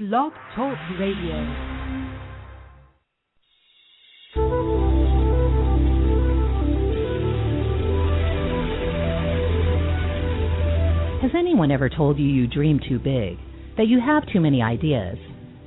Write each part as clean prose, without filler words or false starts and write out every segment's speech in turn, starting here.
Blog Talk Radio. Has anyone ever told you you dream too big, that you have too many ideas,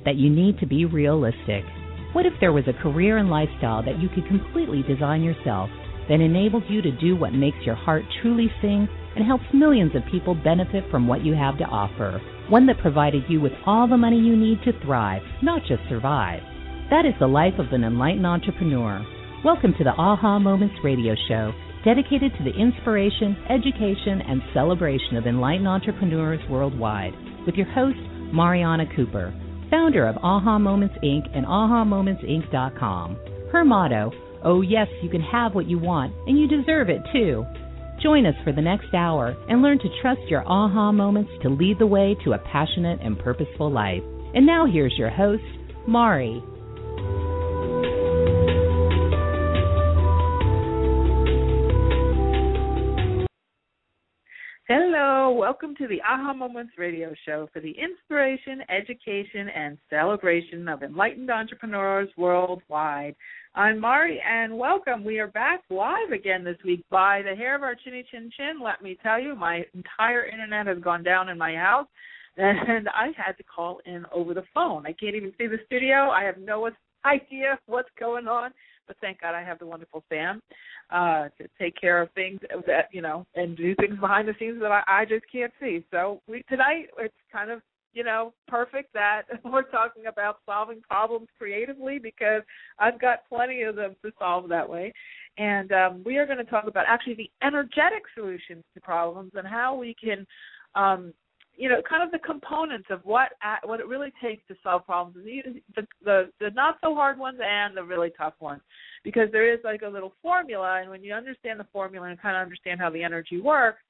that you need to be realistic? What if there was a career and lifestyle that you could completely design yourself that enables you to do what makes your heart truly sing and helps millions of people benefit from what you have to offer? One that provided you with all the money you need to thrive, not just survive. That is the life of an enlightened entrepreneur. Welcome to the Aha Moments radio show, dedicated to the inspiration, education, and celebration of enlightened entrepreneurs worldwide, with your host, Mariana Cooper, founder of Aha Moments Inc. and AhaMomentsInc.com. Her motto, oh yes, you can have what you want, and you deserve it too. Join us for the next hour and learn to trust your aha moments to lead the way to a passionate and purposeful life. And now here's your host, Mari. Hello, welcome to the Aha Moments radio show for the inspiration, education, and celebration of enlightened entrepreneurs worldwide. I'm Mari, and welcome. We are back live again this week by the hair of our chinny chin chin. Let me tell you, my entire internet has gone down in my house, and I had to call in over the phone. I can't even see the studio. I have no idea what's going on, but thank God I have the wonderful Sam to take care of things that, and do things behind the scenes that I just can't see. So tonight it's kind of, perfect that we're talking about solving problems creatively, because I've got plenty of them to solve that way. And we are going to talk about actually the energetic solutions to problems and how we can, kind of the components of what it really takes to solve problems, the not so hard ones and the really tough ones, because there is like a little formula, and when you understand the formula and kind of understand how the energy works,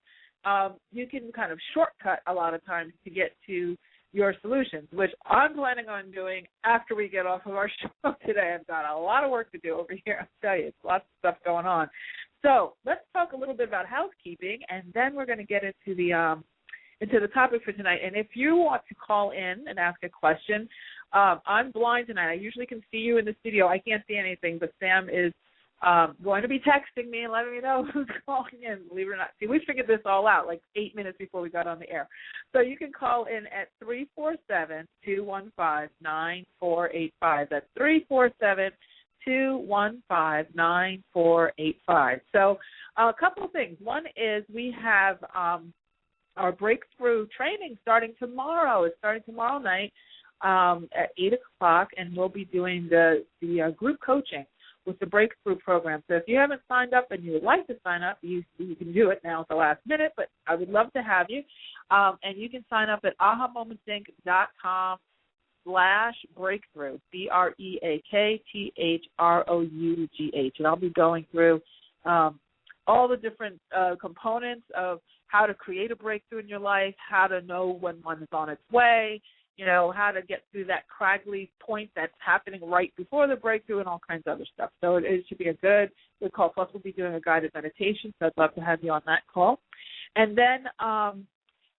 you can kind of shortcut a lot of times to get to your solutions, which I'm planning on doing after we get off of our show today. I've got a lot of work to do over here. I'll tell you, it's lots of stuff going on. So let's talk a little bit about housekeeping, and then we're going to get into the topic for tonight. And if you want to call in and ask a question, I'm blind tonight. I usually can see you in the studio. I can't see anything, but Sam is going to be texting me and letting me know who's calling in, believe it or not. See, we figured this all out like 8 minutes before we got on the air. So you can call in at 347-215-9485. That's 347-215-9485. So a couple of things. One is we have our breakthrough training starting tomorrow. It's starting tomorrow night at 8 o'clock, and we'll be doing the group coaching with the breakthrough program. So if you haven't signed up and you would like to sign up, you can do it now at the last minute, but I would love to have you. And you can sign up at AhaMomentsInc.com/breakthrough, BREAKTHROUGH. And I'll be going through all the different components of how to create a breakthrough in your life, how to know when one is on its way, how to get through that craggly point that's happening right before the breakthrough, and all kinds of other stuff. So it should be a good call. Plus, we'll be doing a guided meditation, so I'd love to have you on that call. And then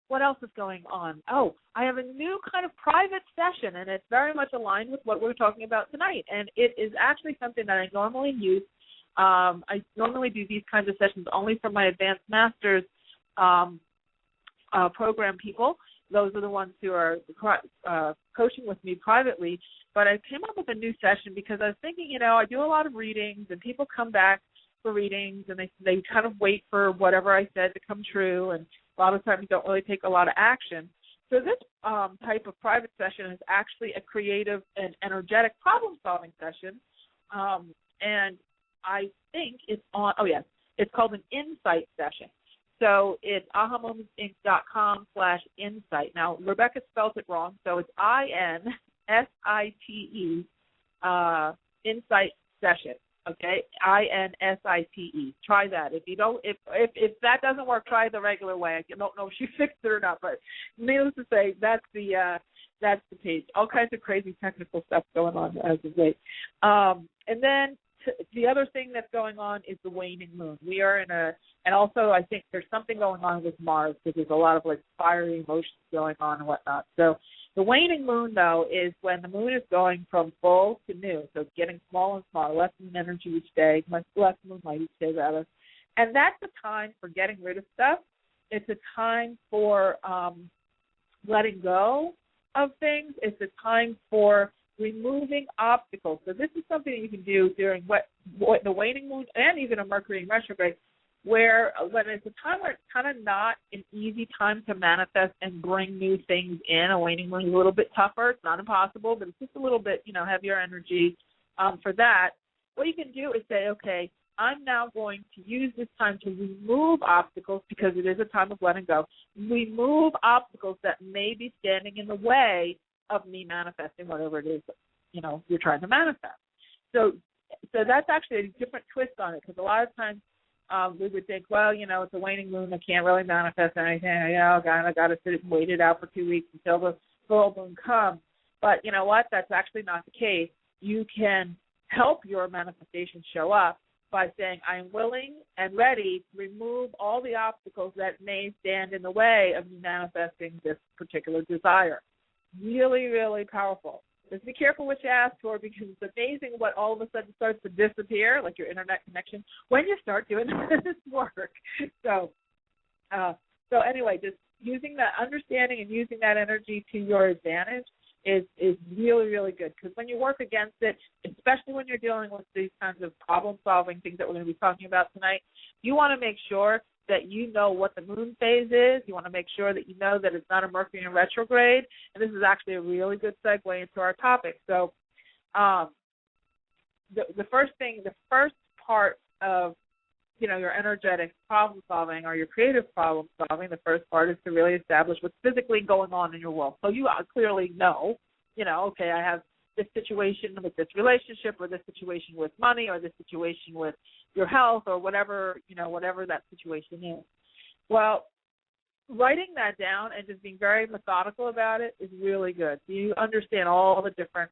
what else is going on? Oh, I have a new kind of private session, and it's very much aligned with what we're talking about tonight. And it is actually something that I normally use. I normally do these kinds of sessions only for my advanced master's program people. Those are the ones who are coaching with me privately. But I came up with a new session because I was thinking, I do a lot of readings, and people come back for readings, and they kind of wait for whatever I said to come true, and a lot of times don't really take a lot of action. So this type of private session is actually a creative and energetic problem-solving session, and I think it's it's called an insight session. So it's AhaMomentsInc.com/insight. Now, Rebecca spelled it wrong, so it's INSITE, insight session. Okay, INSITE. Try that. If you don't, if that doesn't work, try the regular way. I don't know if she fixed it or not, but needless to say, that's the page. All kinds of crazy technical stuff going on as of late. And then the other thing that's going on is the waning moon. We are in and also I think there's something going on with Mars, because there's a lot of like fiery emotions going on and whatnot. So The waning moon, though, is when the moon is going from full to new, so it's getting smaller and smaller, less moon energy each day, less moonlight each day, rather. And that's a time for getting rid of stuff. It's a time for letting go of things. It's a time for removing obstacles. So this is something you can do during what the waning moon and even a Mercury in retrograde, where when it's a time where it's kind of not an easy time to manifest and bring new things in. A waning moon is a little bit tougher. It's not impossible, but it's just a little bit, heavier energy for that. What you can do is say, okay, I'm now going to use this time to remove obstacles, because it is a time of letting go. Remove obstacles that may be standing in the way of me manifesting whatever it is, you're trying to manifest. So that's actually a different twist on it, because a lot of times we would think, well, it's a waning moon, I can't really manifest anything. I got to sit and wait it out for 2 weeks until the full moon comes. But you know what? That's actually not the case. You can help your manifestation show up by saying, I am willing and ready to remove all the obstacles that may stand in the way of me manifesting this particular desire. Really, really powerful. Just be careful what you ask for, because it's amazing what all of a sudden starts to disappear, like your internet connection, when you start doing this work. So anyway, just using that understanding and using that energy to your advantage is really, really good, because when you work against it, especially when you're dealing with these kinds of problem-solving things that we're going to be talking about tonight, you want to make sure that you know what the moon phase is. You want to make sure that you know that it's not a Mercury in retrograde, and this is actually a really good segue into our topic. So the first part of your energetic problem solving or your creative problem solving, the first part is to really establish what's physically going on in your world. So you clearly know, okay, I have this situation with this relationship, or this situation with money, or this situation with your health, or whatever that situation is. Well, writing that down and just being very methodical about it is really good. So you understand all the different,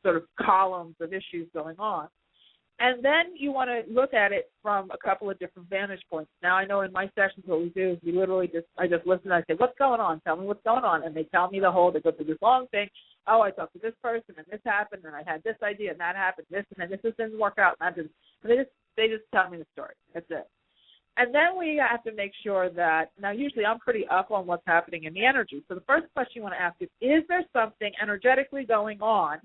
sort of columns of issues going on. And then you want to look at it from a couple of different vantage points. Now, I know in my sessions what we do is I just listen and I say, what's going on? Tell me what's going on. And they tell me they go through this long thing. Oh, I talked to this person and this happened and I had this idea and that happened, this and then this didn't work out. And they just tell me the story. That's it. And then we have to make sure that, now usually I'm pretty up on what's happening in the energy. So the first question you want to ask is there something energetically going on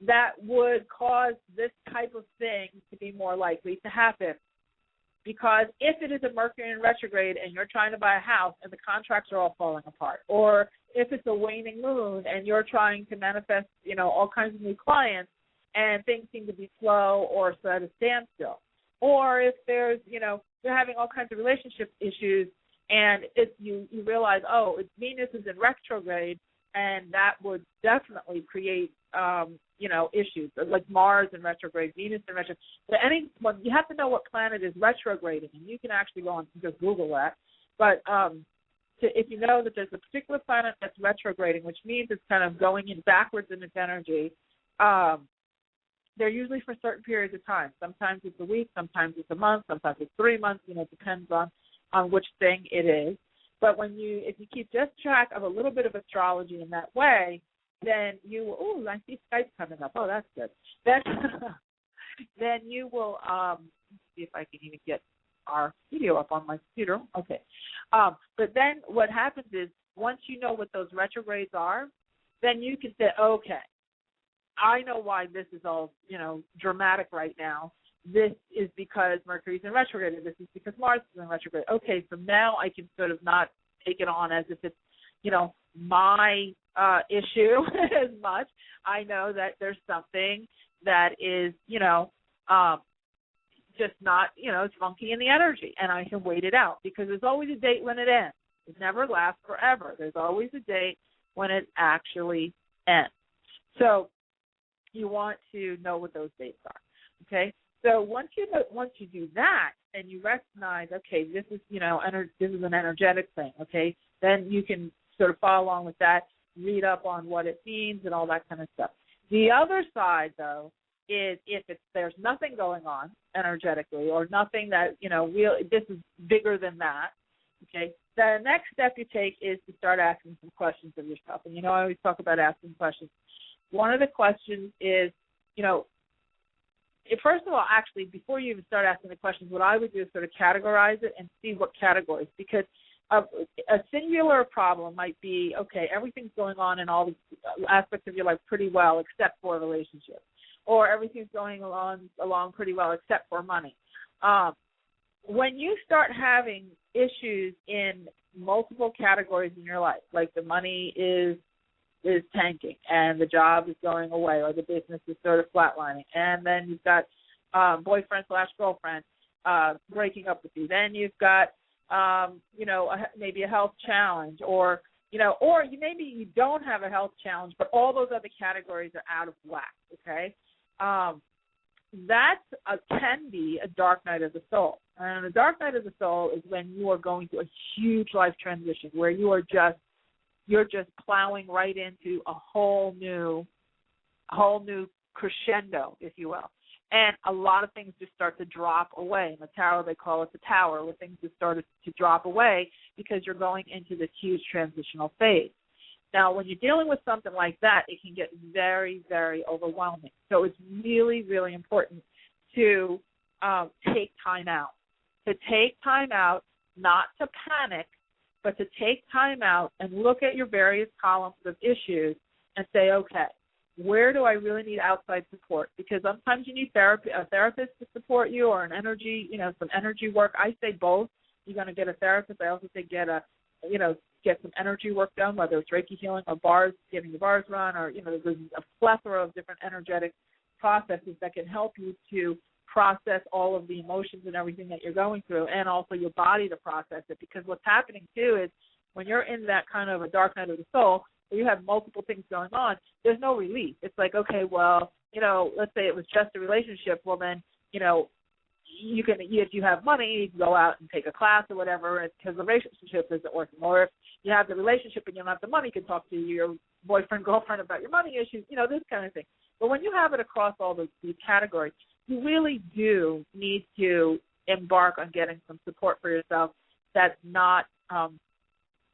that would cause this type of thing to be more likely to happen? Because if it is a Mercury in retrograde and you're trying to buy a house and the contracts are all falling apart, or if it's a waning moon and you're trying to manifest, all kinds of new clients and things seem to be slow or at a standstill, or if there's, you're having all kinds of relationship issues and you realize, Venus is in retrograde, and that would definitely create issues like Mars in retrograde, Venus in retrograde. But you have to know what planet is retrograding, and you can actually go on and just Google that. But if you know that there's a particular planet that's retrograding, which means it's kind of going in backwards in its energy, they're usually for certain periods of time. Sometimes it's a week, sometimes it's a month, sometimes it's 3 months. It depends on which thing it is. But if you keep just track of a little bit of astrology in that way, then I see Skype coming up. Oh, that's good. Then you will, see if I can even get our video up on my computer. Okay. But then what happens is, once you know what those retrogrades are, then you can say, okay, I know why this is all, dramatic right now. This is because Mercury's in retrograde, and this is because Mars is in retrograde. Okay, so now I can sort of not take it on as if it's, my issue as much. I know that there's something that is, just not, it's funky in the energy, and I can wait it out, because there's always a date when it ends. It never lasts forever. There's always a date when it actually ends. So you want to know what those dates are, okay? So once you do that and you recognize, okay, this is this is an energetic thing, okay, then you can sort of follow along with that, read up on what it means and all that kind of stuff. The other side, though, is if there's nothing going on energetically, or nothing that really, this is bigger than that, okay, the next step you take is to start asking some questions of yourself. And, I always talk about asking questions. One of the questions is, first of all, actually, before you even start asking the questions, what I would do is sort of categorize it and see what categories, because a singular problem might be, okay, everything's going on in all the aspects of your life pretty well except for relationships, or everything's going along pretty well except for money. When you start having issues in multiple categories in your life, like the money is tanking and the job is going away or the business is sort of flatlining, and then you've got boyfriend/girlfriend breaking up with you, then you've got maybe a health challenge, or maybe you don't have a health challenge, but all those other categories are out of whack, okay? That can be a dark night of the soul. And a dark night of the soul is when you are going through a huge life transition where you're just plowing right into a whole new crescendo, if you will. And a lot of things just start to drop away. In the tarot, they call it the tower, where things just started to drop away because you're going into this huge transitional phase. Now, when you're dealing with something like that, it can get very, very overwhelming. So it's really, really important to take time out. To take time out, not to panic, but to take time out and look at your various columns of issues and say, okay, where do I really need outside support? Because sometimes you need a therapist to support you, or an energy, some energy work. I say both. You're going to get a therapist. I also say get some energy work done, whether it's Reiki healing or bars, getting the bars run, or, there's a plethora of different energetic processes that can help you to process all of the emotions and everything that you're going through, and also your body to process it. Because what's happening, too, is when you're in that kind of a dark night of the soul, where you have multiple things going on, there's no relief. It's like, okay, well, let's say it was just a relationship. Well, then, you can, if you have money, you can go out and take a class or whatever, because the relationship isn't working. Or if you have the relationship and you don't have the money, you can talk to your boyfriend, girlfriend about your money issues, this kind of thing. But when you have it across all these categories, you really do need to embark on getting some support for yourself that's not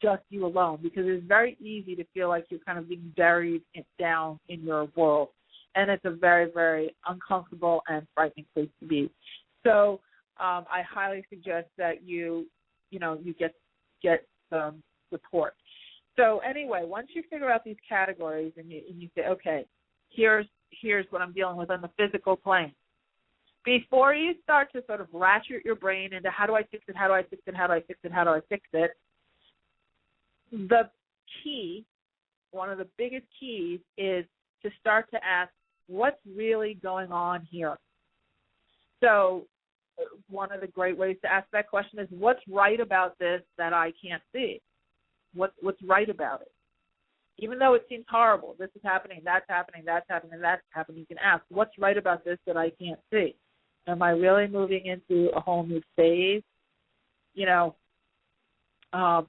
just you alone, because it's very easy to feel like you're kind of being buried down in your world. And it's a very, very uncomfortable and frightening place to be. So I highly suggest that you get some support. So anyway, once you figure out these categories and you say, okay, here's what I'm dealing with on the physical plane, before you start to sort of ratchet your brain into how do I fix it, how do I fix it, how do I fix it, how do I fix it, the key, one of the biggest keys, is to start to ask, what's really going on here? So one of the great ways to ask that question is, what's right about this that I can't see? What's right about it? Even though it seems horrible, this is happening, that's happening, that's happening, that's happening, you can ask, what's right about this that I can't see? Am I really moving into a whole new phase?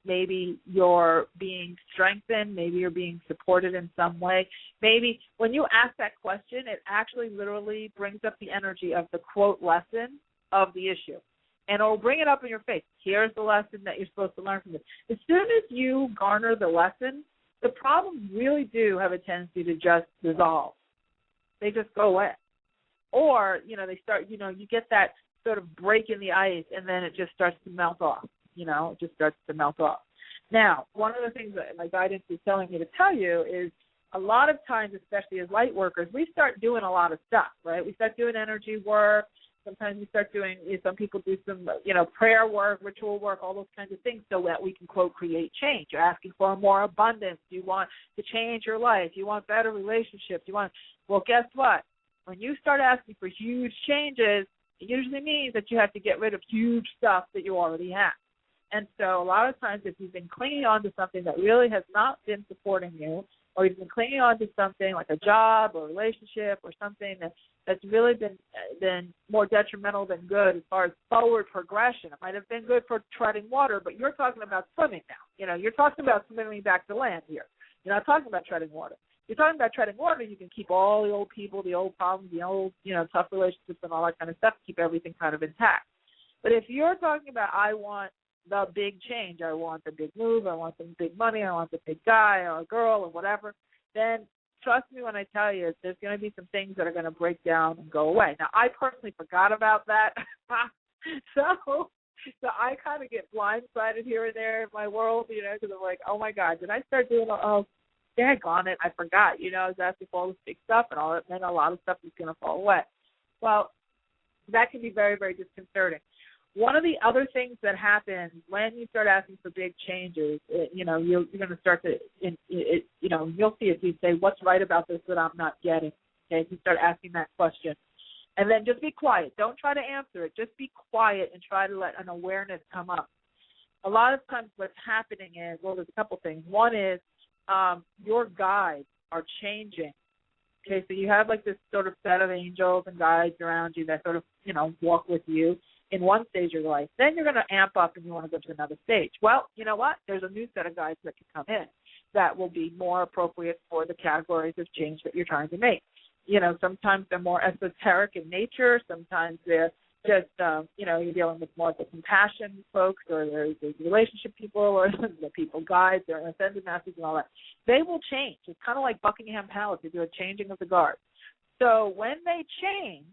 Maybe you're being strengthened. Maybe you're being supported in some way. Maybe when you ask that question, it actually literally brings up the energy of the quote lesson of the issue. And it'll bring it up in your face. Here's the lesson that you're supposed to learn from this. As soon as you garner the lesson, the problems really do have a tendency to just dissolve. They just go away. Or, they start, you get that sort of break in the ice, and then it just starts to melt off. It just starts to melt off. Now, one of the things that my guidance is telling me to tell you is a lot of times, especially as light workers, we start doing a lot of stuff, right? We start doing energy work. Sometimes we start doing, some people do some, prayer work, ritual work, all those kinds of things so that we can, quote, create change. You're asking for more abundance. You want to change your life. You want better relationships. Well, guess what? When you start asking for huge changes, it usually means that you have to get rid of huge stuff that you already have. And so a lot of times, if you've been clinging on to something that really has not been supporting you, or you've been clinging on to something like a job or relationship or something that's really been more detrimental than good as far as forward progression. It might have been good for treading water, but you're talking about swimming now. You're talking about swimming back to land here. You're not talking about treading water. You're talking about treading water, you can keep all the old people, the old problems, the old, tough relationships and all that kind of stuff, keep everything kind of intact. But if you're talking about, I want the big change. I want the big move. I want the big money. I want the big guy or girl or whatever. Then trust me when I tell you, there's going to be some things that are going to break down and go away. Now, I personally forgot about that. So I kind of get blindsided here and there in my world, because I'm like, oh, my God, did I start doing daggone it, I forgot. I was asking for all this big stuff and all that, and then a lot of stuff is going to fall away. Well, that can be very, very disconcerting. One of the other things that happens when you start asking for big changes, you're going to start to, you'll see it. You say, what's right about this that I'm not getting? Okay, you start asking that question. And then just be quiet. Don't try to answer it. Just be quiet and try to let an awareness come up. A lot of times what's happening is, well, there's a couple things. One is your guides are changing. Okay, so you have like this sort of set of angels and guides around you that sort of, walk with you in one stage of your life. Then you're going to amp up and you want to go to another stage. Well, you know what? There's a new set of guides that can come in that will be more appropriate for the categories of change that you're trying to make. Sometimes they're more esoteric in nature. Sometimes they're just, you're dealing with more of the compassion folks, or there's relationship people, or the people guides, or ascended masters and all that. They will change. It's kind of like Buckingham Palace. You do a changing of the guard. So when they change,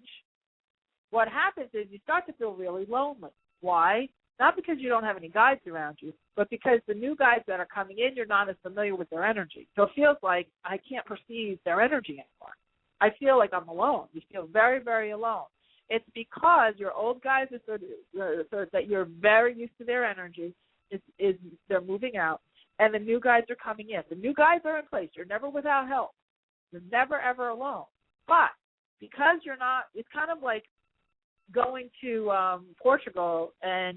what happens is you start to feel really lonely. Why? Not because you don't have any guides around you, but because the new guides that are coming in, you're not as familiar with their energy. So it feels like I can't perceive their energy anymore. I feel like I'm alone. You feel very, very alone. It's because your old guys are sort of that you're very used to their energy. Is they're moving out, and the new guys are coming in. The new guys are in place. You're never without help. You're never, ever alone. But because you're not, it's kind of like going to Portugal, and,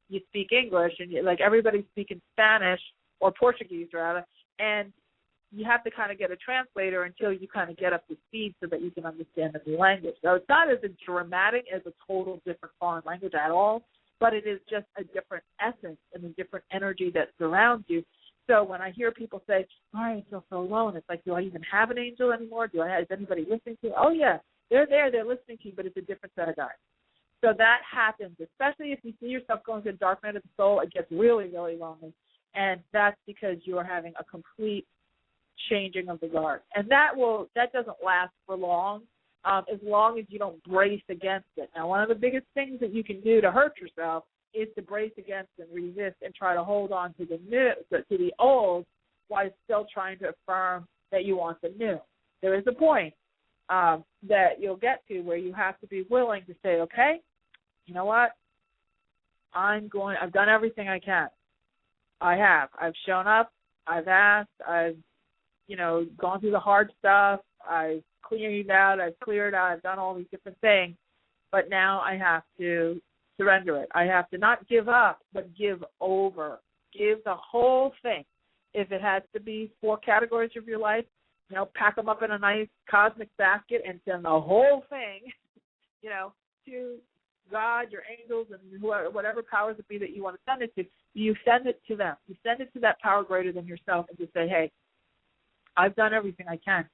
you speak English, and like everybody's speaking Spanish or Portuguese, rather, and you have to kind of get a translator until you kind of get up to speed so that you can understand the new language. So it's not as dramatic as a total different foreign language at all, but it is just a different essence and a different energy that surrounds you. So when I hear people say, oh, I feel so alone, it's like, do I even have an angel anymore? Is anybody listening to you? Oh, yeah, they're there, they're listening to you, but it's a different set of guys. So that happens, especially if you see yourself going to the dark night of the soul. It gets really, really lonely, and that's because you are having a complete changing of the guard. And that doesn't last for long, as long as you don't brace against it. Now, one of the biggest things that you can do to hurt yourself is to brace against and resist and try to hold on to the old while still trying to affirm that you want the new. There is a point that you'll get to where you have to be willing to say, okay, you know what? I've done everything I can. I've shown up. I've asked. I've gone through the hard stuff. I've cleared out. I've done all these different things. But now I have to surrender it. I have to not give up, but give over. Give the whole thing. If it has to be 4 categories of your life, pack them up in a nice cosmic basket and send the whole thing, to God, your angels, and whatever powers it be that you want to send it to. You send it to them. You send it to that power greater than yourself and just say, hey, I've done everything I can,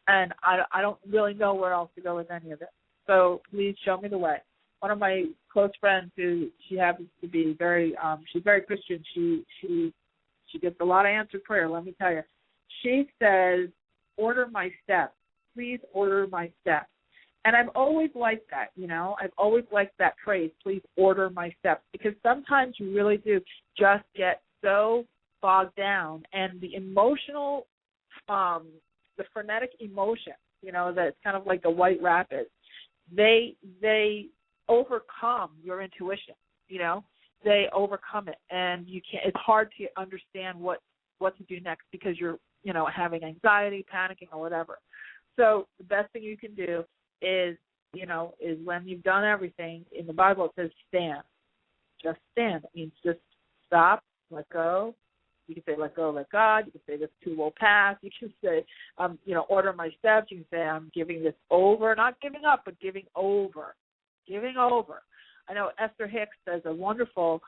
and I don't really know where else to go with any of it. So please show me the way. One of my close friends, she happens to be she's very Christian. She gets a lot of answered prayer, let me tell you. She says, order my steps. Please order my steps. And I've always liked that, I've always liked that phrase, please order my steps, because sometimes you really do just get so bogged down, and the emotional the frenetic emotion, that's kind of like the white rapids, they overcome your intuition, they overcome it, and you can't. It's hard to understand what to do next because you're, having anxiety, panicking, or whatever. So the best thing you can do is when you've done everything. In the Bible it says stand. Just stand. It means just stop, let go. You can say, let go, let God. You can say, this too will pass. You can say, order my steps. You can say, I'm giving this over. Not giving up, but giving over. Giving over. I know Esther Hicks does a wonderful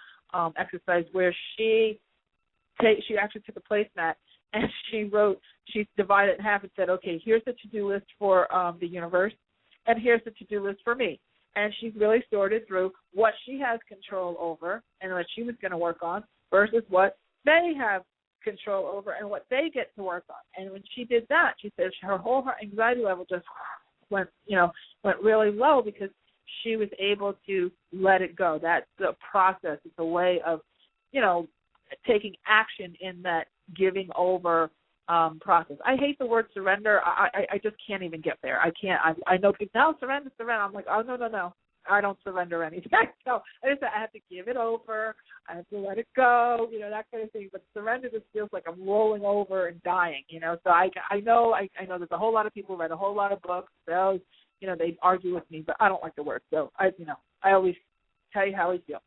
exercise where she actually took a placemat and she divided it in half and said, okay, here's the to-do list for the universe, and here's the to-do list for me. and she's really sorted through what she has control over and what she was going to work on versus what they have control over and what they get to work on. And when she did that, she said her whole anxiety level just went really low because she was able to let it go. That's the process. It's a way of, taking action in that giving over process. I hate the word surrender. I just can't even get there. I can't. I know people now surrender. I'm like, oh, no. I don't surrender anything. So I have to give it over. I have to let it go, that kind of thing. But surrender just feels like I'm rolling over and dying, So I know there's a whole lot of people who read a whole lot of books. Those, they argue with me, but I don't like the word. So I always tell you how I feel.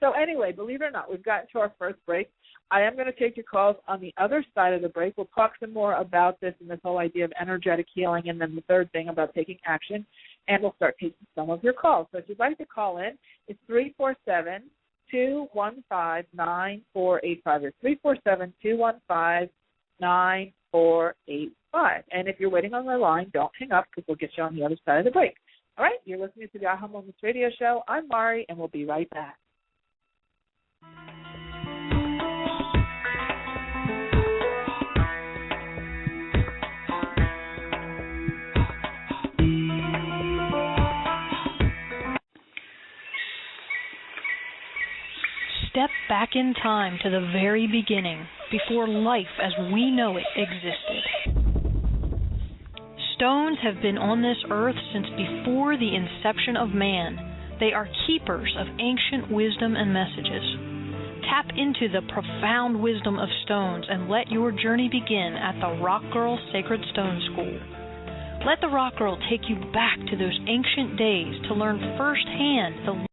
So anyway, believe it or not, we've gotten to our first break. I am going to take your calls on the other side of the break. We'll talk some more about this and this whole idea of energetic healing, and then the third thing about taking action, and we'll start taking some of your calls. So if you'd like to call in, it's 347-215-9485. It's 347-215-9485. And if you're waiting on the line, don't hang up because we'll get you on the other side of the break. All right, you're listening to the Aha Moments Radio Show. I'm Mari, and we'll be right back. Step back in time to the very beginning, before life as we know it existed. Stones have been on this earth since before the inception of man. They are keepers of ancient wisdom and messages. Tap into the profound wisdom of stones and let your journey begin at the Rock Girl Sacred Stone School. Let the Rock Girl take you back to those ancient days to learn firsthand the...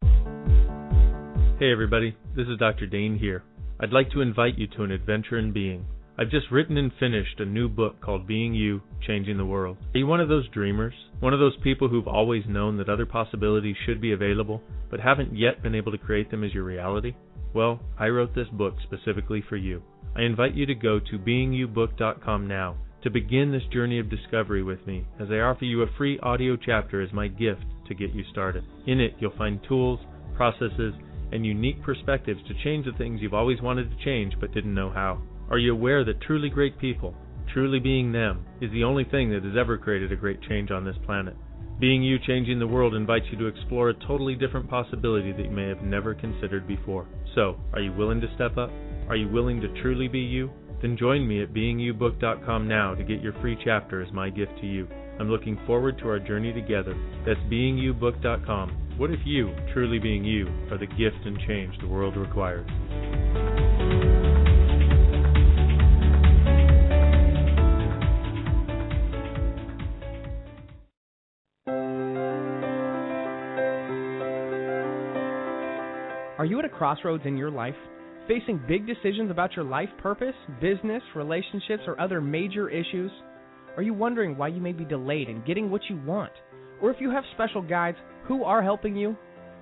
Hey everybody, this is Dr. Dane here. I'd like to invite you to an adventure in being. I've just written and finished a new book called Being You, Changing the World. Are you one of those dreamers? One of those people who've always known that other possibilities should be available, but haven't yet been able to create them as your reality? Well, I wrote this book specifically for you. I invite you to go to beingyoubook.com now to begin this journey of discovery with me, as I offer you a free audio chapter as my gift to get you started. In it, you'll find tools, processes, and unique perspectives to change the things you've always wanted to change but didn't know how. Are you aware that truly great people, truly being them, is the only thing that has ever created a great change on this planet? Being You, Changing the World invites you to explore a totally different possibility that you may have never considered before. So, are you willing to step up? Are you willing to truly be you? Then join me at beingyoubook.com now to get your free chapter as my gift to you. I'm looking forward to our journey together. That's beingyoubook.com. What if you, truly being you, are the gift and change the world requires? Are you at a crossroads in your life, facing big decisions about your life purpose, business, relationships, or other major issues? Are you wondering why you may be delayed in getting what you want? Or if you have special guides who are helping you?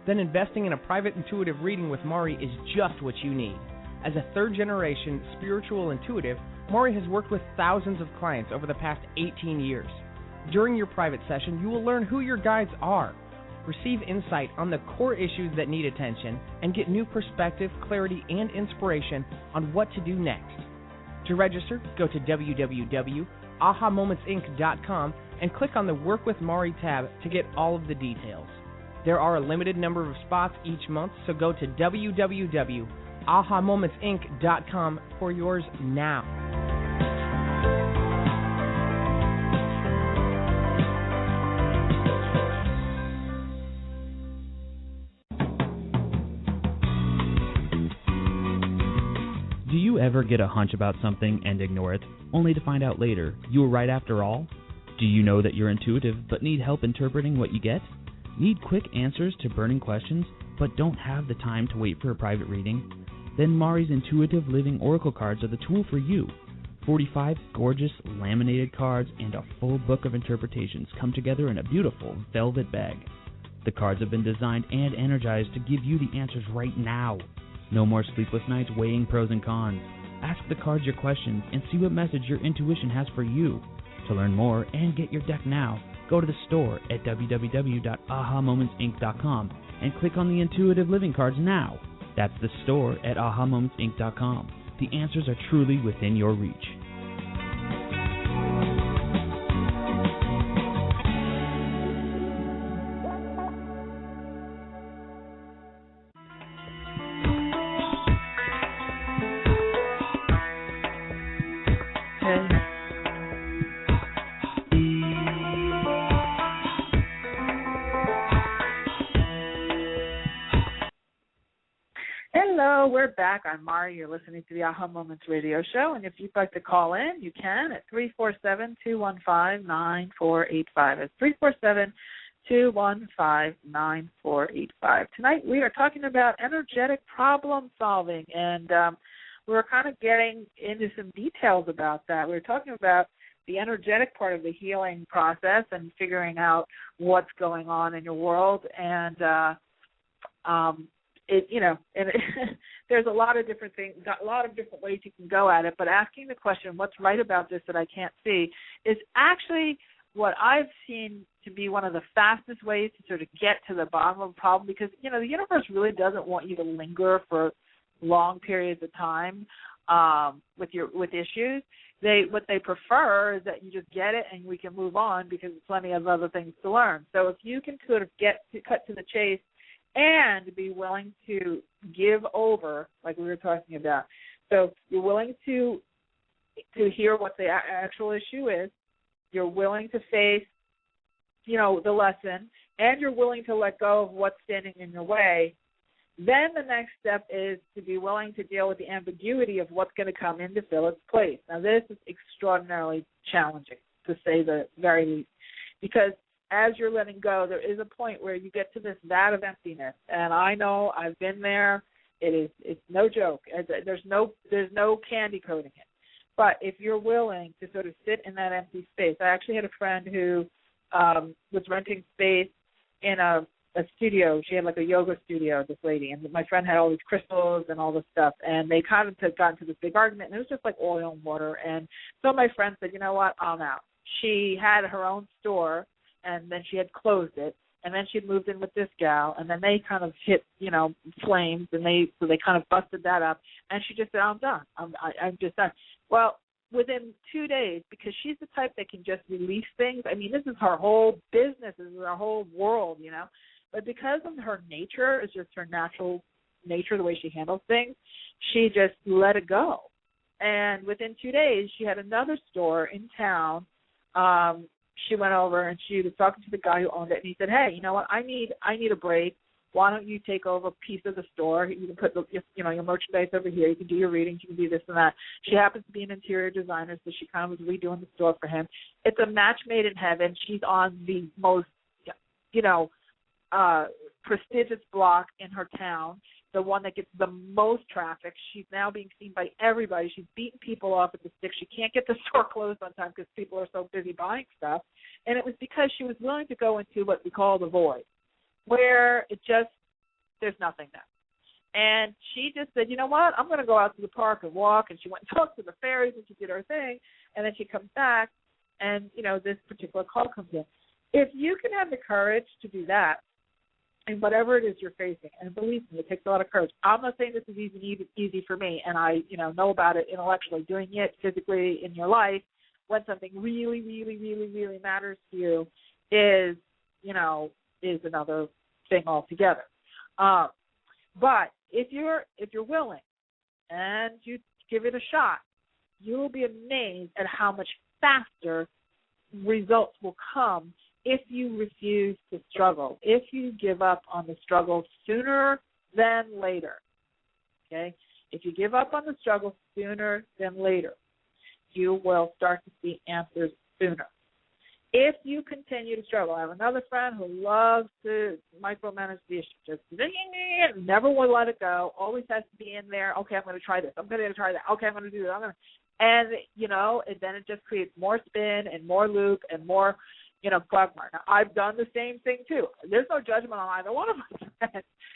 Then investing in a private intuitive reading with Mari is just what you need. As a third-generation spiritual intuitive, Mari has worked with thousands of clients over the past 18 years. During your private session, you will learn who your guides are, receive insight on the core issues that need attention, and get new perspective, clarity, and inspiration on what to do next. To register, go to www.ahamomentsinc.com and click on the Work with Mari tab to get all of the details. There are a limited number of spots each month, so go to www.ahamomentsinc.com for yours now. Do you ever get a hunch about something and ignore it, only to find out later you were right after all? Do you know that you're intuitive but need help interpreting what you get? Need quick answers to burning questions but don't have the time to wait for a private reading? Then Mari's Intuitive Living Oracle cards are the tool for you. 45 gorgeous laminated cards and a full book of interpretations come together in a beautiful velvet bag. The cards have been designed and energized to give you the answers right now. No more sleepless nights weighing pros and cons. Ask the cards your questions and see what message your intuition has for you. To learn more and get your deck now, Go to the store at www.ahamomentsinc.com and click on the Intuitive Living cards now. That's the store at ahamomentsinc.com. The answers are truly within your reach. Hello, we're back. I'm Mari. You're listening to the Aha Moments radio show, and if you'd like to call in, you can at 347-215-9485. It's 347-215-9485. Tonight we are talking about energetic problem solving, and we're kind of getting into some details about that. We're talking about the energetic part of the healing process and figuring out what's going on in your world, and there's a lot of different things, a lot of different ways you can go at it, but asking the question, what's right about this that I can't see, is actually what I've seen to be one of the fastest ways to sort of get to the bottom of a problem, because, the universe really doesn't want you to linger for long periods of time with issues. What they prefer is that you just get it and we can move on because there's plenty of other things to learn. So if you can sort of cut to the chase and be willing to give over, like we were talking about. So you're willing to hear what the actual issue is. You're willing to face, the lesson, and you're willing to let go of what's standing in your way. Then the next step is to be willing to deal with the ambiguity of what's going to come in to fill its place. Now, this is extraordinarily challenging, to say the very least, because as you're letting go, there is a point where you get to this vat of emptiness, and I know I've been there. It's no joke. There's no candy coating it. But if you're willing to sort of sit in that empty space, I actually had a friend who was renting space in a studio. She had like a yoga studio, this lady, and my friend had all these crystals and all this stuff, and they kind of got into this big argument, and it was just like oil and water. And so my friend said, you know what, I'm out. She had her own store, and then she had closed it, and then she had moved in with this gal, and then they kind of hit, flames, and they kind of busted that up, and she just said, I'm done. I'm just done. Well, within 2 days, because she's the type that can just release things. I mean, this is her whole business. This is her whole world, But because of her nature, it's just her natural nature, the way she handles things, she just let it go. And within 2 days, she had another store in town. She went over and she was talking to the guy who owned it, and he said, hey, you know what, I need a break. Why don't you take over a piece of the store? You can put your merchandise over here. You can do your readings. You can do this and that. She happens to be an interior designer, so she kind of was redoing the store for him. It's a match made in heaven. She's on the most, prestigious block in her town, the one that gets the most traffic. She's now being seen by everybody. She's beating people off at the stick. She can't get the store closed on time because people are so busy buying stuff. And it was because she was willing to go into what we call the void, where there's nothing there. And she just said, you know what, I'm going to go out to the park and walk. And she went and talked to the fairies, and she did her thing. And then she comes back, and, this particular call comes in. If you can have the courage to do that, and whatever it is you're facing, and believe me, it takes a lot of courage. I'm not saying this is easy for me, and I know about it intellectually. Doing it physically in your life when something really, really, really, really matters to you is another thing altogether. But if you're willing and you give it a shot, you will be amazed at how much faster results will come if you refuse to struggle, if you give up on the struggle sooner than later, okay? If you give up on the struggle sooner than later, you will start to see answers sooner. If you continue to struggle, I have another friend who loves to micromanage the issue, just never will let it go, always has to be in there. Okay, I'm going to try this. I'm going to try that. Okay, I'm going to do that. And then it just creates more spin and more loop and more quagmire. Now, I've done the same thing, too. There's no judgment on either one of us.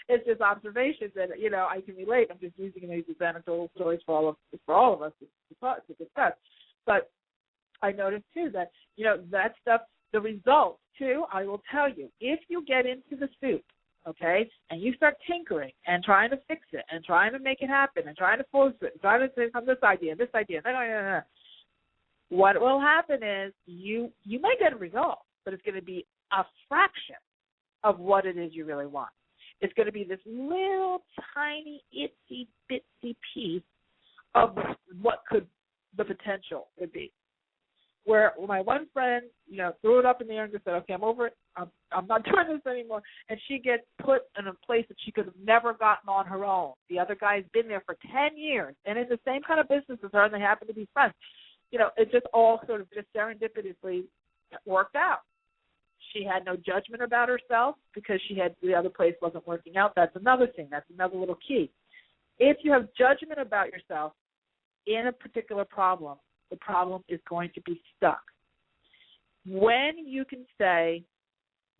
It's just observations that, I can relate. I'm just using these as anecdotal stories for all of us to discuss. But I noticed, too, that, that stuff the result, too, I will tell you, if you get into the soup, okay, and you start tinkering and trying to fix it and trying to make it happen and trying to force it and trying to say this idea, what will happen is you may get a result, but it's going to be a fraction of what it is you really want. It's going to be this little tiny, itsy, bitsy piece of what the potential could be. Where my one friend, threw it up in the air and just said, okay, I'm over it. I'm not doing this anymore. And she gets put in a place that she could have never gotten on her own. The other guy's been there for 10 years and in the same kind of business as her, and they happen to be friends. It just all sort of just serendipitously worked out. She had no judgment about herself because the other place wasn't working out. That's another thing. That's another little key. If you have judgment about yourself in a particular problem, the problem is going to be stuck. When you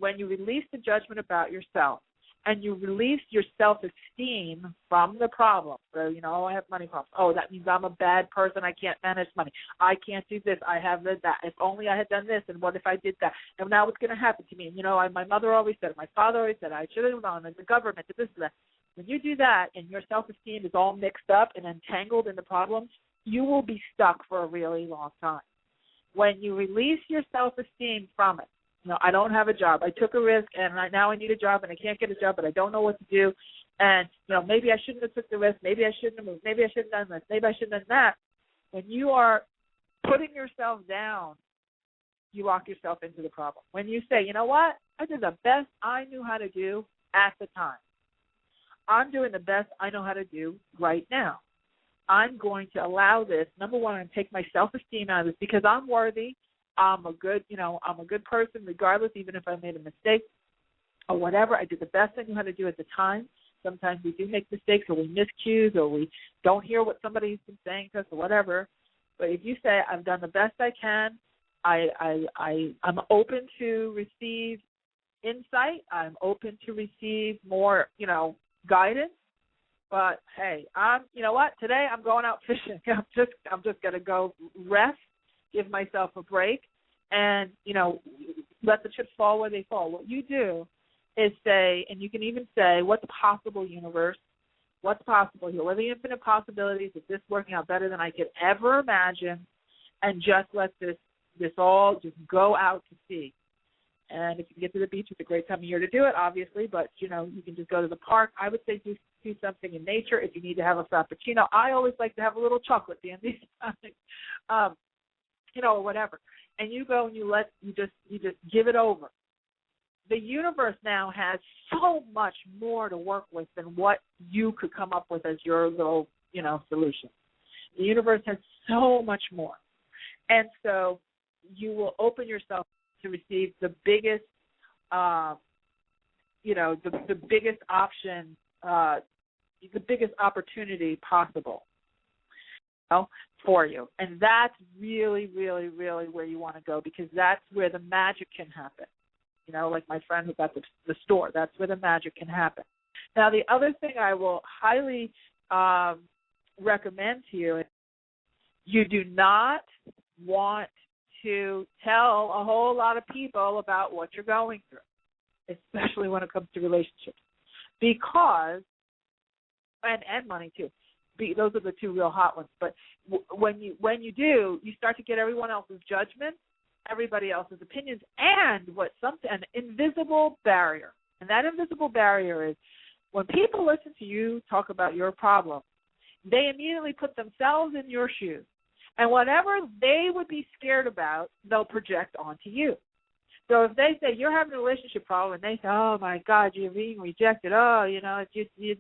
release the judgment about yourself and you release your self-esteem from the problem, so, I have money problems. Oh, that means I'm a bad person. I can't manage money. I can't do this. I have that. If only I had done this, and what if I did that? And now what's going to happen to me? My mother always said it. My father always said it. I should have known, and the government, this and that. When you do that and your self-esteem is all mixed up and entangled in the problems, you will be stuck for a really long time. When you release your self-esteem from it, I don't have a job. I took a risk, and now I need a job, and I can't get a job, but I don't know what to do. And, maybe I shouldn't have took the risk. Maybe I shouldn't have moved. Maybe I shouldn't have done this. Maybe I shouldn't have done that. When you are putting yourself down, you lock yourself into the problem. When you say, you know what, I did the best I knew how to do at the time. I'm doing the best I know how to do right now. I'm going to allow this. Number one, I'm going to take my self-esteem out of this because I'm worthy. I'm a good person regardless, even if I made a mistake or whatever. I did the best I knew how to do at the time. Sometimes we do make mistakes or we miss cues or we don't hear what somebody's been saying to us or whatever. But if you say, I've done the best I can, I'm open to receive insight. I'm open to receive more, guidance. But hey, today I'm going out fishing. I'm just going to go rest, give myself a break, and let the chips fall where they fall. What you do is say, and you can even say, what's possible, universe? What's possible here? What are the infinite possibilities of this working out better than I could ever imagine? And just let this all just go out to sea. And if you can get to the beach, it's a great time of year to do it, obviously. But you can just go to the park. I would say do something in nature. If you need to have a frappuccino, I always like to have a little chocolate at the end of these times, or whatever. And you go and you just give it over. The universe now has so much more to work with than what you could come up with as your little, solution. The universe has so much more. And so you will open yourself to receive the biggest, the biggest option, the biggest opportunity possible for you. And that's really, really, really where you want to go because that's where the magic can happen. Like my friend who got the store, that's where the magic can happen. Now, the other thing I will highly recommend to you is you do not want to tell a whole lot of people about what you're going through, especially when it comes to relationships, because, and money too. Those are the two real hot ones. But when you do, you start to get everyone else's judgment, everybody else's opinions, and an invisible barrier. And that invisible barrier is when people listen to you talk about your problem, they immediately put themselves in your shoes. And whatever they would be scared about, they'll project onto you. So if they say you're having a relationship problem and they say, oh, my God, you're being rejected. Oh, you're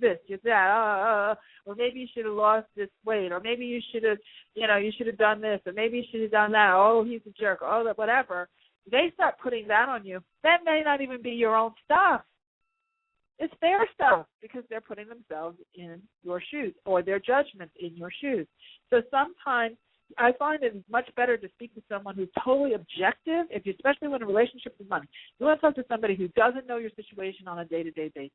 this, you're that. Or maybe you should have lost this weight. Or maybe you should have, you should have done this. Or maybe you should have done that. Oh, he's a jerk. Oh, whatever. They start putting that on you. That may not even be your own stuff. It's their stuff because they're putting themselves in your shoes or their judgment in your shoes. So sometimes I find it much better to speak to someone who's totally objective, especially when a relationship is money. You want to talk to somebody who doesn't know your situation on a day-to-day basis.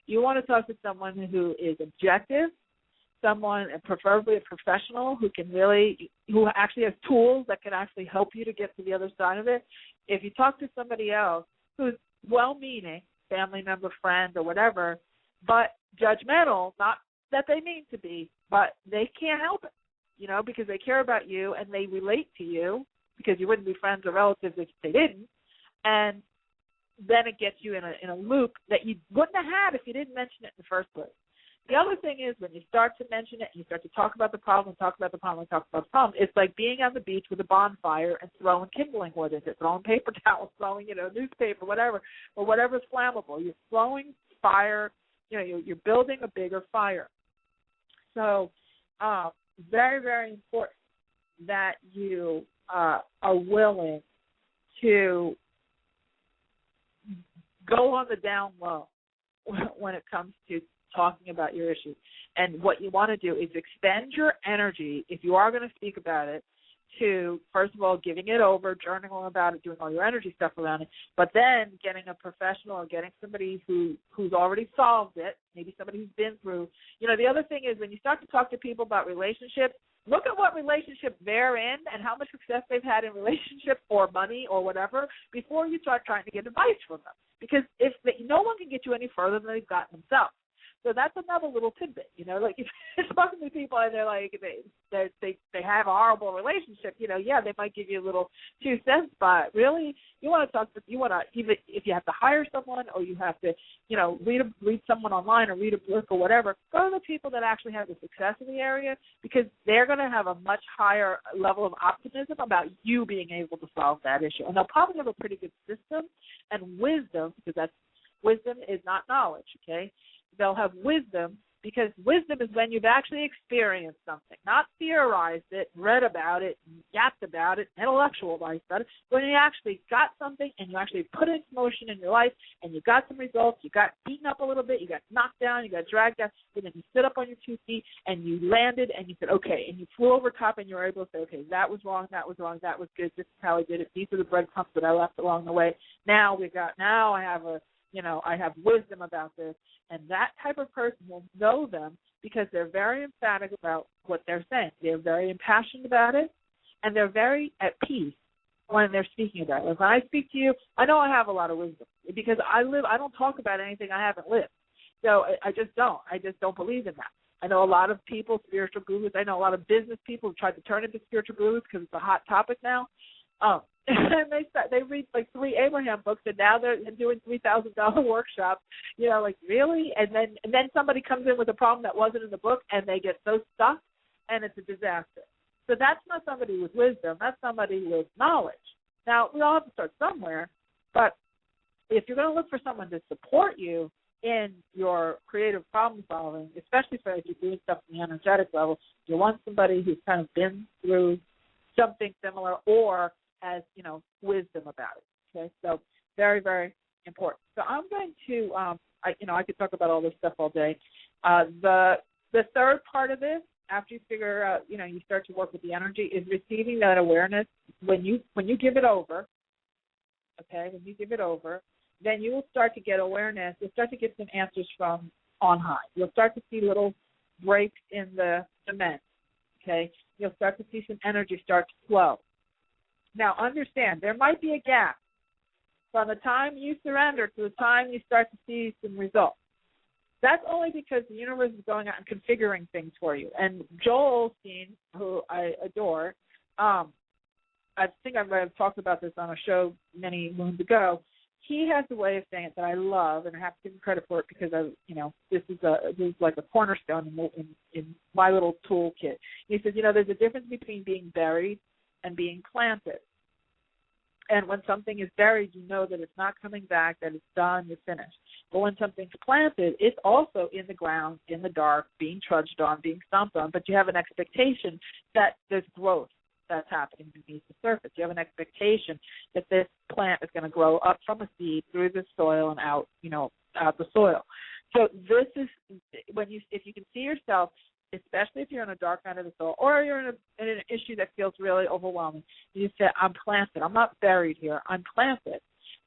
You want to talk to someone who is objective, someone, and preferably a professional who actually has tools that can actually help you to get to the other side of it. If you talk to somebody else who's well-meaning, family member, friend, or whatever, but judgmental, not that they mean to be, but they can't help it, because they care about you and they relate to you, because you wouldn't be friends or relatives if they didn't, and then it gets you in a loop that you wouldn't have had if you didn't mention it in the first place. The other thing is when you start to mention it and you start to talk about the problem, it's like being on the beach with a bonfire and throwing kindling wood into it, throwing paper towels, throwing, newspaper, whatever, or whatever's flammable. You're throwing fire, you're building a bigger fire. So very, very important that you are willing to go on the down low when it comes to talking about your issue. And what you want to do is expend your energy, if you are going to speak about it, to, first of all, giving it over, journaling about it, doing all your energy stuff around it, but then getting a professional or getting somebody who's already solved it, maybe somebody who's been through. The other thing is when you start to talk to people about relationships, look at what relationship they're in and how much success they've had in relationships or money or whatever before you start trying to get advice from them. Because no one can get you any further than they've gotten themselves. So that's another little tidbit, like if you're talking to people and they're like they have a horrible relationship, they might give you a little 2 cents, but really you want to even if you have to hire someone or you have to, read someone online or read a book or whatever, go to the people that actually have the success in the area, because they're going to have a much higher level of optimism about you being able to solve that issue, and they'll probably have a pretty good system and wisdom, because wisdom is not knowledge, okay? They'll have wisdom, because wisdom is when you've actually experienced something, not theorized it, read about it, yapped about it, intellectualized about it, when you actually got something and you actually put it into motion in your life and you got some results, you got beaten up a little bit, you got knocked down, you got dragged down, and then you stood up on your 2 feet and you landed and you said, okay, and you flew over top and you were able to say, okay, that was wrong, that was good, this is how I did it, these are the breadcrumbs that I left along the way. Now I have I have wisdom about this, and that type of person will know them because they're very emphatic about what they're saying. They're very impassioned about it, and they're very at peace when they're speaking about it. When I speak to you, I know I have a lot of wisdom because I don't talk about anything I haven't lived. So I just don't. I just don't believe in that. I know a lot of people, spiritual gurus. I know a lot of business people who try to turn into spiritual gurus because it's a hot topic now. And they read like 3 Abraham books, and now they're doing $3,000 workshops. Really? And then somebody comes in with a problem that wasn't in the book, and they get so stuck, and it's a disaster. So that's not somebody with wisdom. That's somebody with knowledge. Now, we all have to start somewhere, but if you're going to look for someone to support you in your creative problem solving, especially if you're doing stuff on the energetic level, you want somebody who's kind of been through something similar or has, wisdom about it. Okay, so very, very important. So I'm going to, I could talk about all this stuff all day. The third part of this, after you figure out, you start to work with the energy, is receiving that awareness. When you give it over, okay, then you will start to get awareness. You'll start to get some answers from on high. You'll start to see little breaks in the cement. Okay, you'll start to see some energy start to flow. Now, understand, there might be a gap from the time you surrender to the time you start to see some results. That's only because the universe is going out and configuring things for you. And Joel Osteen, who I adore, I think I might have talked about this on a show many moons ago. He has a way of saying it that I love, and I have to give him credit for it because this is like a cornerstone in my little toolkit. He says, there's a difference between being buried and being planted. And when something is buried, you know that it's not coming back, that it's done, you're finished. But when something's planted, it's also in the ground, in the dark, being trudged on, being stomped on, but you have an expectation that there's growth that's happening beneath the surface. You have an expectation that this plant is going to grow up from a seed through the soil and out, out the soil. So this is if you can see yourself, especially if you're in a dark night of the soul or you're in an issue that feels really overwhelming, you say, I'm planted. I'm not buried here. I'm planted.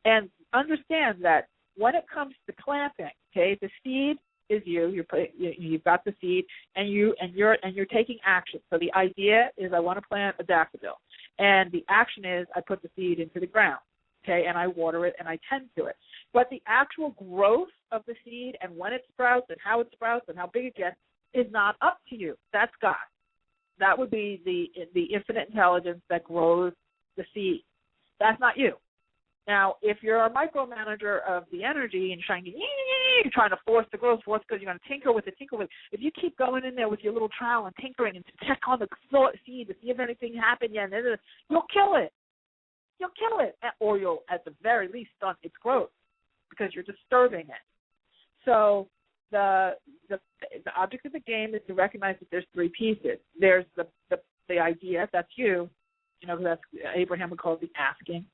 And understand that when it comes to planting, okay, the seed is you've got the seed, and you're taking action. So the idea is I want to plant a daffodil, and the action is I put the seed into the ground, okay, and I water it and I tend to it. But the actual growth of the seed and when it sprouts and how how big it gets is not up to you. That's God. That would be the infinite intelligence that grows the seed. That's not you. Now, if you're a micromanager of the energy and you're trying to force the growth because you're going to tinker with it, if you keep going in there with your little trowel and tinkering and to check on the seed to see if anything happened yet, you'll kill it. You'll kill it, or you'll at the very least stunt its growth because you're disturbing it. So the object of the game is to recognize that there's three pieces. There's the idea, that's you, that's Abraham would call it the asking.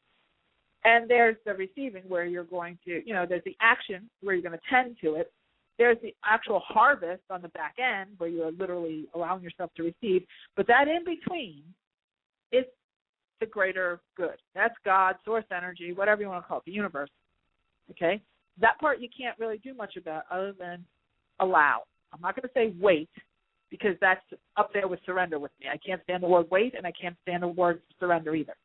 And there's the receiving where you're going to, there's the action where you're going to tend to it. There's the actual harvest on the back end where you're literally allowing yourself to receive. But that in between is the greater good. That's God, source energy, whatever you want to call it, the universe. Okay? That part you can't really do much about other than allow. I'm not going to say wait because that's up there with surrender with me. I can't stand the word wait and I can't stand the word surrender either.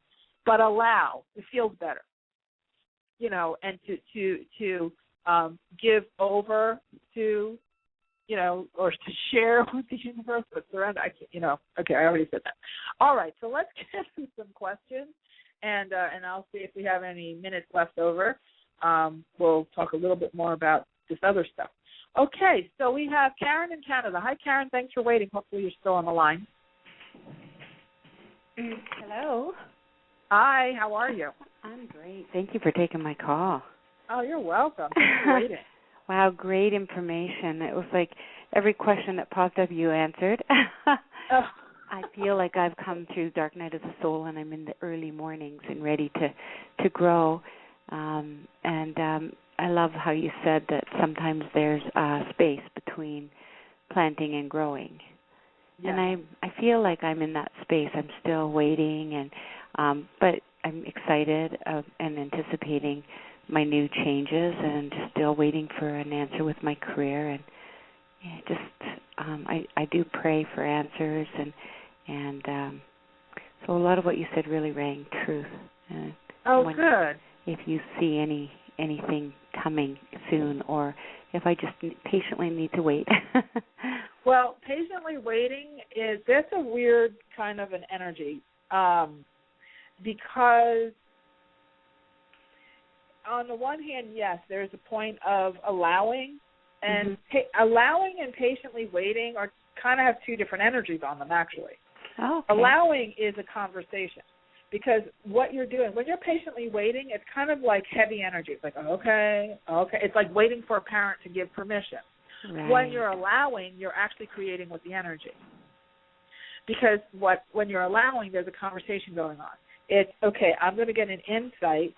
But allow, it feels better, and to give over to, or to share with the universe, but surrender. Okay, I already said that. All right, so let's get to some questions, and I'll see if we have any minutes left over. We'll talk a little bit more about this other stuff. Okay, so we have Karen in Canada. Hi, Karen. Thanks for waiting. Hopefully you're still on the line. Hello. Hi, how are you? I'm great. Thank you for taking my call. Oh, you're welcome. Thanks for waiting. Wow, great information. It was like every question that popped up you answered. I feel like I've come through dark night of the soul and I'm in the early mornings and ready to grow. I love how you said that sometimes there's a space between planting and growing. Yeah. And I feel like I'm in that space. I'm still waiting but I'm excited and anticipating my new changes and just still waiting for an answer with my career. And I do pray for answers and so a lot of what you said really rang truth. Good. If you see anything coming soon or if I just patiently need to wait. Well, patiently waiting that's a weird kind of an energy. Because on the one hand, yes, there's a point of allowing, and allowing and patiently waiting are kind of have two different energies on them, actually. Oh, okay. Allowing is a conversation because what you're doing, when you're patiently waiting, it's kind of like heavy energy. It's like, okay. It's like waiting for a parent to give permission. Right. When you're allowing, you're actually creating with the energy. Because when you're allowing, there's a conversation going on. It's, okay, I'm going to get an insight,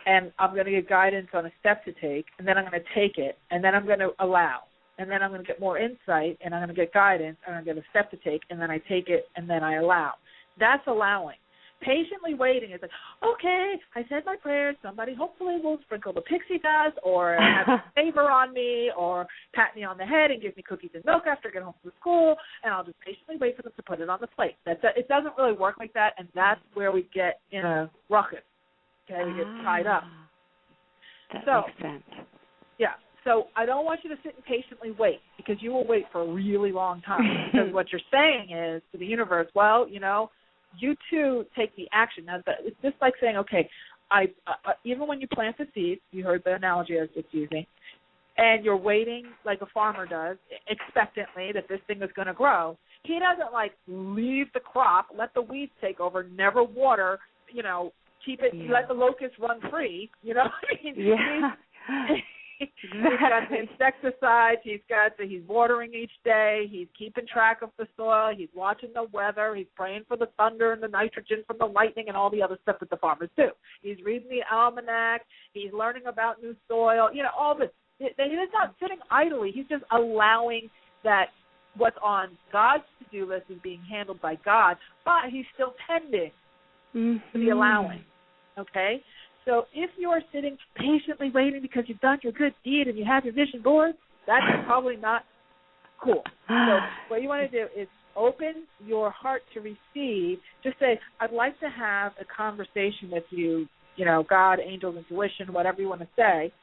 and I'm going to get guidance on a step to take, and then I'm going to take it, and then I'm going to allow. And then I'm going to get more insight, and I'm going to get guidance, and I'm going to get a step to take, and then I take it, and then I allow. That's allowing. Patiently waiting is like, okay, I said my prayers. Somebody hopefully will sprinkle the pixie dust or have a favor on me or pat me on the head and give me cookies and milk after I get home from school, and I'll just patiently wait for them to put it on the plate. It doesn't really work like that, and that's where we get in a ruckus. Okay, we get tied up. That makes sense. Yeah. So I don't want you to sit and patiently wait because you will wait for a really long time because what you're saying is to the universe, well, you too take the action. Now, it's just like saying, okay, even when you plant the seeds, you heard the analogy I was just using, and you're waiting like a farmer does, expectantly that this thing is going to grow. He doesn't leave the crop, let the weeds take over, never water, keep it, let the locusts run free. You know what I mean? Yeah. Exactly. He's got the insecticides. He's watering each day. He's keeping track of the soil. He's watching the weather. He's praying for the thunder and the nitrogen from the lightning and all the other stuff that the farmers do. He's reading the almanac. He's learning about new soil. All this. He's not sitting idly. He's just allowing that what's on God's to-do list is being handled by God, but he's still tending to the allowing. Okay? So if you're sitting patiently waiting because you've done your good deed and you have your vision board, That's probably not cool. So what you want to do is open your heart to receive. Just say, I'd like to have a conversation with you, God, angels, intuition, whatever you want to say.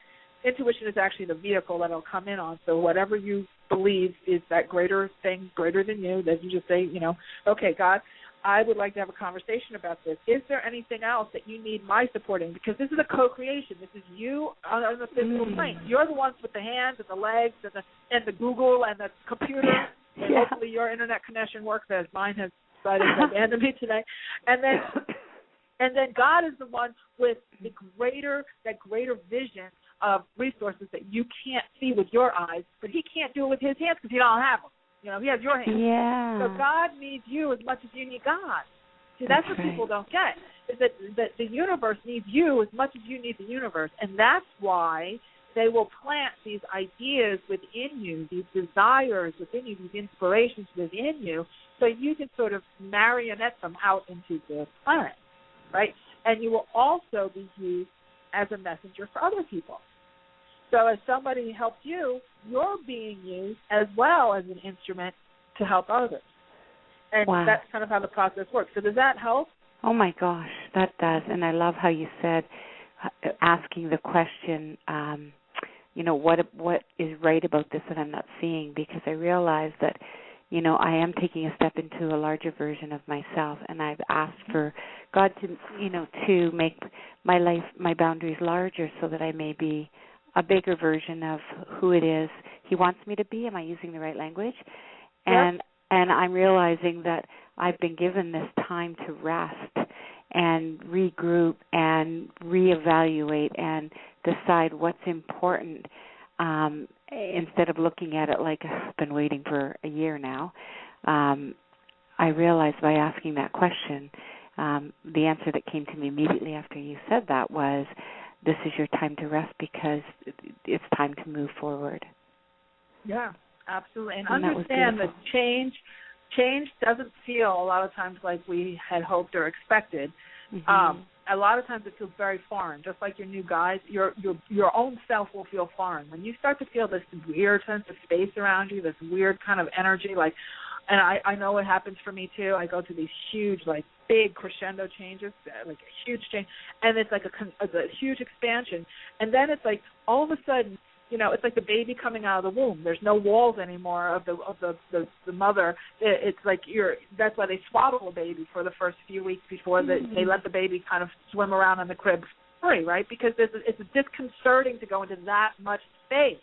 Intuition is actually the vehicle that it'll come in on. So whatever you believe is that greater thing, greater than you, that you just say, okay, God, I would like to have a conversation about this. Is there anything else that you need my support in? Because this is a co-creation. This is you on the physical plane. You're the ones with the hands and the legs and the Google and the computer. And hopefully your internet connection works, as mine has decided to abandon me today. And then God is the one with that greater vision of resources that you can't see with your eyes, but he can't do it with his hands because he don't have them. He has your hands. Yeah. So God needs you as much as you need God. See, that's what people don't get, is that the universe needs you as much as you need the universe. And that's why they will plant these ideas within you, these desires within you, these inspirations within you, so you can sort of marionette them out into the planet, right? And you will also be used as a messenger for other people. So as somebody helped you, you're being used as well as an instrument to help others. And that's kind of how the process works. So does that help? Oh, my gosh, that does. And I love how you said, asking the question, what is right about this that I'm not seeing? Because I realize that, I am taking a step into a larger version of myself, and I've asked for God to make my life, my boundaries larger so that I may be a bigger version of who it is he wants me to be. Am I using the right language? And I'm realizing that I've been given this time to rest and regroup and reevaluate and decide what's important, instead of looking at it like I've been waiting for a year now. I realized by asking that question, the answer that came to me immediately after you said that was, this is your time to rest because it's time to move forward. Yeah, absolutely. And understand that change doesn't feel a lot of times like we had hoped or expected. Mm-hmm. A lot of times it feels very foreign, just like your new guys. Your own self will feel foreign. When you start to feel this weird sense of space around you, this weird kind of energy, and I know it happens for me too. I go through these huge, big crescendo changes, like a huge change, and it's like a huge expansion. And then it's like all of a sudden, it's like the baby coming out of the womb. There's no walls anymore of the mother. It's like that's why they swaddle a baby for the first few weeks before they let the baby kind of swim around in the crib free, right? Because it's disconcerting to go into that much space.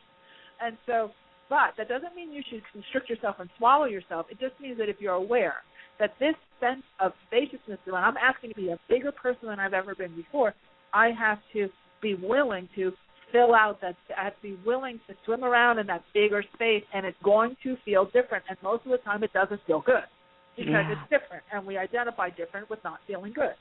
And so, but that doesn't mean you should constrict yourself and swallow yourself. It just means that if you're aware that this sense of spaciousness, when I'm asking to be a bigger person than I've ever been before, I have to be willing to fill out that. I have to be willing to swim around in that bigger space, and it's going to feel different. And most of the time, it doesn't feel good because it's different, and we identify different with not feeling good.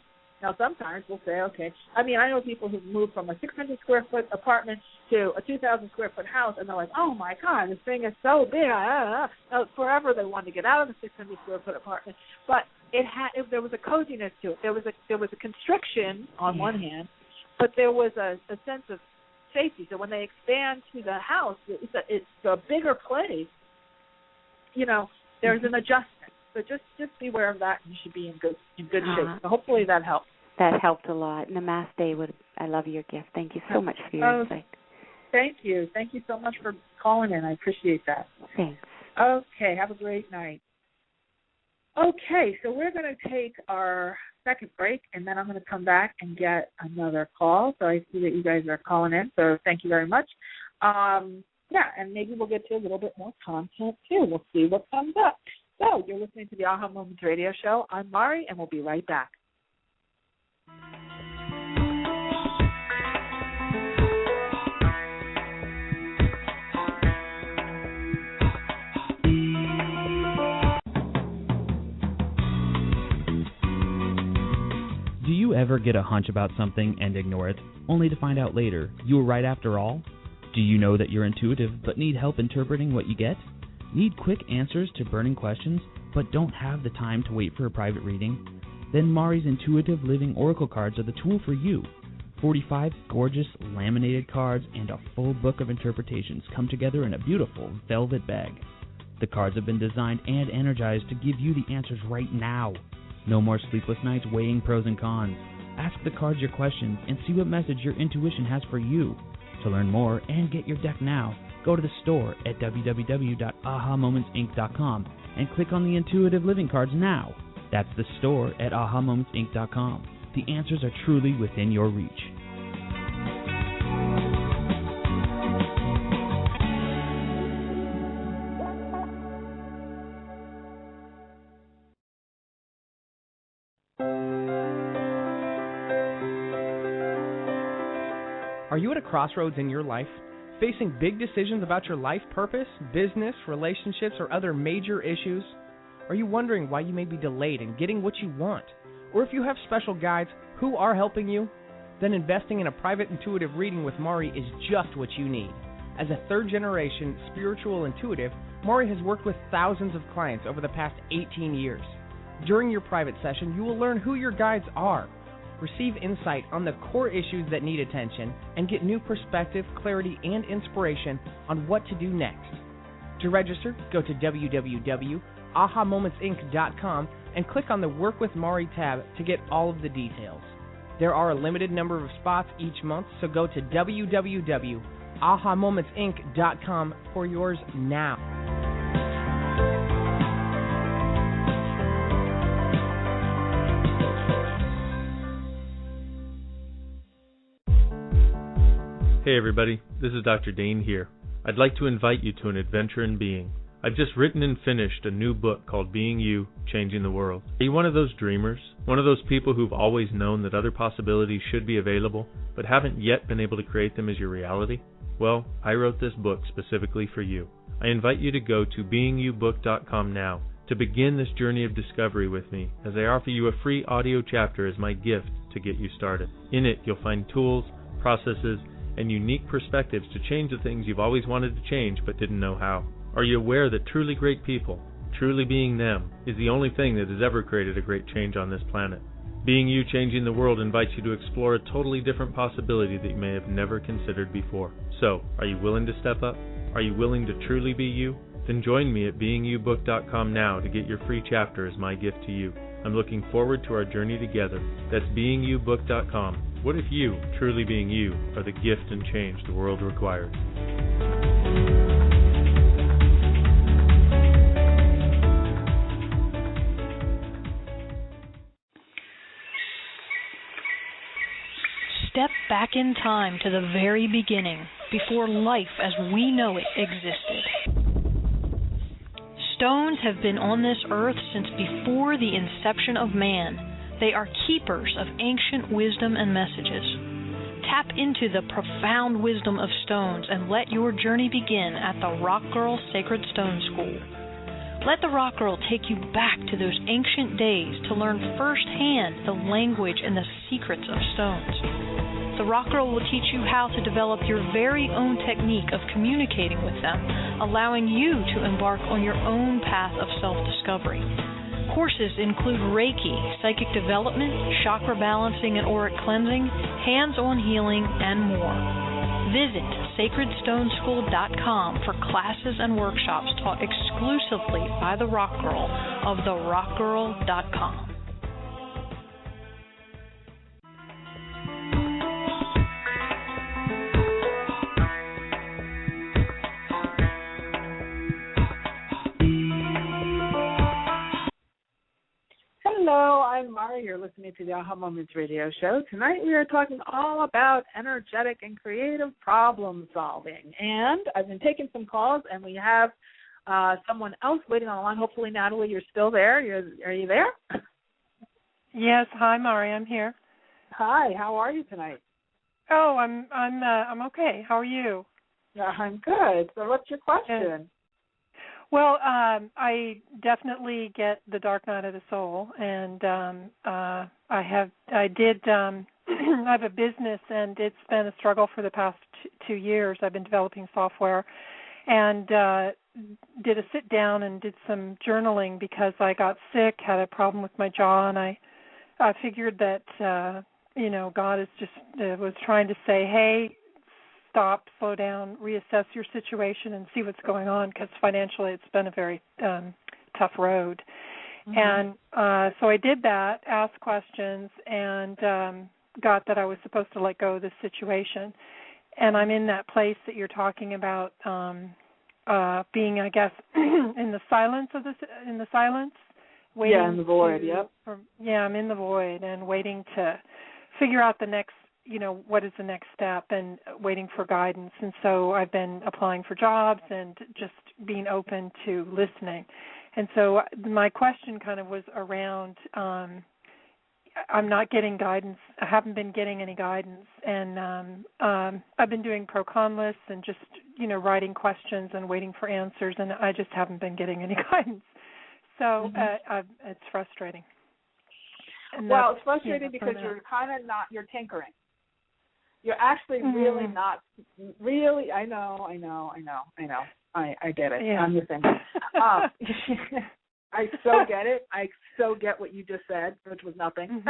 Now, sometimes we'll say, okay. I know people who've moved from a 600 square foot apartment to a 2,000 square foot house, and they're like, oh my God, this thing is so big. Forever they wanted to get out of the 600 square foot apartment, but there was a coziness to it. There was a constriction on one hand, but there was a sense of safety. So when they expand to the house, it's a bigger place. There's an adjustment. So just be aware of that, and you should be in good shape. So hopefully that helps. That helped a lot. Namaste. I love your gift. Thank you so much for your insight. Thank you. Thank you so much for calling in. I appreciate that. Thanks. Okay. Have a great night. Okay. So we're going to take our second break, and then I'm going to come back and get another call. So I see that you guys are calling in. So thank you very much. And maybe we'll get to a little bit more content too. We'll see what comes up. So you're listening to the Aha Moments Radio Show. I'm Mari, and we'll be right back. Do you ever get a hunch about something and ignore it, only to find out later you were right after all? Do you know that you're intuitive but need help interpreting what you get? Need quick answers to burning questions but don't have the time to wait for a private reading? Then Mari's Intuitive Living Oracle cards are the tool for you. 45 gorgeous laminated cards and a full book of interpretations come together in a beautiful velvet bag. The cards have been designed and energized to give you the answers right now. No more sleepless nights weighing pros and cons. Ask the cards your questions and see what message your intuition has for you. To learn more and get your deck now, go to the store at www.ahamomentsinc.com and click on the Intuitive Living cards now. That's the store at ahamomentsinc.com. The answers are truly within your reach. Are you at a crossroads in your life, facing big decisions about your life purpose, business, relationships, or other major issues? Are you wondering why you may be delayed in getting what you want? Or if you have special guides who are helping you? Then investing in a private intuitive reading with Mari is just what you need. As a third-generation spiritual intuitive, Mari has worked with thousands of clients over the past 18 years. During your private session, you will learn who your guides are, receive insight on the core issues that need attention, and get new perspective, clarity, and inspiration on what to do next. To register, go to www.ahamomentsinc.com and click on the Work with Mari tab to get all of the details. There are a limited number of spots each month, so go to www.ahamomentsinc.com for yours now. Hey everybody, this is Dr. Dane here. I'd like to invite you to an adventure in being. I've just written and finished a new book called Being You, Changing the World. Are you one of those dreamers? One of those people who've always known that other possibilities should be available, but haven't yet been able to create them as your reality? Well, I wrote this book specifically for you. I invite you to go to beingyoubook.com now to begin this journey of discovery with me, as I offer you a free audio chapter as my gift to get you started. In it, you'll find tools, processes, and unique perspectives to change the things you've always wanted to change but didn't know how. Are you aware that truly great people, truly being them, is the only thing that has ever created a great change on this planet? Being You, Changing the World invites you to explore a totally different possibility that you may have never considered before. So, are you willing to step up? Are you willing to truly be you? Then join me at beingyoubook.com now to get your free chapter as my gift to you. I'm looking forward to our journey together. That's beingyoubook.com. What if you, truly being you, are the gift and change the world requires? Step back in time to the very beginning, before life as we know it existed. Stones have been on this earth since before the inception of man. They are keepers of ancient wisdom and messages. Tap into the profound wisdom of stones and let your journey begin at the Rock Girl Sacred Stone School. Let the Rock Girl take you back to those ancient days to learn firsthand the language and the secrets of stones. The Rock Girl will teach you how to develop your very own technique of communicating with them, allowing you to embark on your own path of self-discovery. Courses include Reiki, psychic development, chakra balancing and auric cleansing, hands-on healing, and more. Visit sacredstoneschool.com for classes and workshops taught exclusively by the Rock Girl of therockgirl.com. Hello, I'm Mari. You're listening to the Aha Moments radio show. Tonight we are talking all about energetic and creative problem solving. And I've been taking some calls, and we have someone else waiting on the line. Hopefully, Natalie, you're still there. Are you there? Yes. Hi, Mari. I'm here. Hi. How are you tonight? Oh, I'm okay. How are you? Yeah, I'm good. So, what's your question? Well, I definitely get the dark night of the soul, and I have a business, and it's been a struggle for the past 2 years. I've been developing software, and did a sit down and did some journaling because I got sick, had a problem with my jaw, and I figured that God is just was trying to say, hey, stop, slow down, reassess your situation and see what's going on, because financially it's been a very tough road. And so I did that, asked questions, and got that I was supposed to let go of this situation. And I'm in that place that you're talking about, being, I guess, in the silence waiting. Yeah, in the void. Yep. I'm in the void and waiting to figure out the next, what is the next step, and waiting for guidance. And so I've been applying for jobs and just being open to listening. And so my question kind of was around, I'm not getting guidance. I haven't been getting any guidance. And I've been doing pro-con lists and just, writing questions and waiting for answers, and I just haven't been getting any guidance. So it's frustrating. Well, it's frustrating because you're kind of not, you're tinkering. You're actually really not, really, I know. I get it. Yeah. I'm the same. I so get it. I so get what you just said, which was nothing.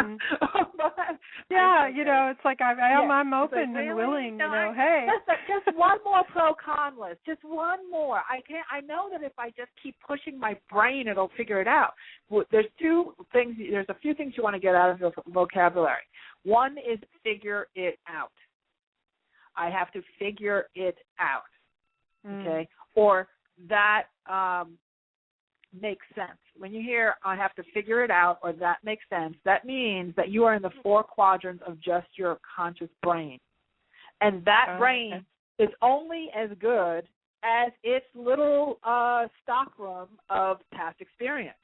It's like I'm open and really? Willing. Hey, just one more pro-con list. Just one more. I know that if I just keep pushing my brain, it'll figure it out. There's two things. There's a few things you want to get out of your vocabulary. One is figure it out. I have to figure it out. Okay, or that makes sense. When you hear I have to figure it out or that makes sense, that means that you are in the four quadrants of just your conscious brain. And that brain is only as good as its little stockroom of past experience.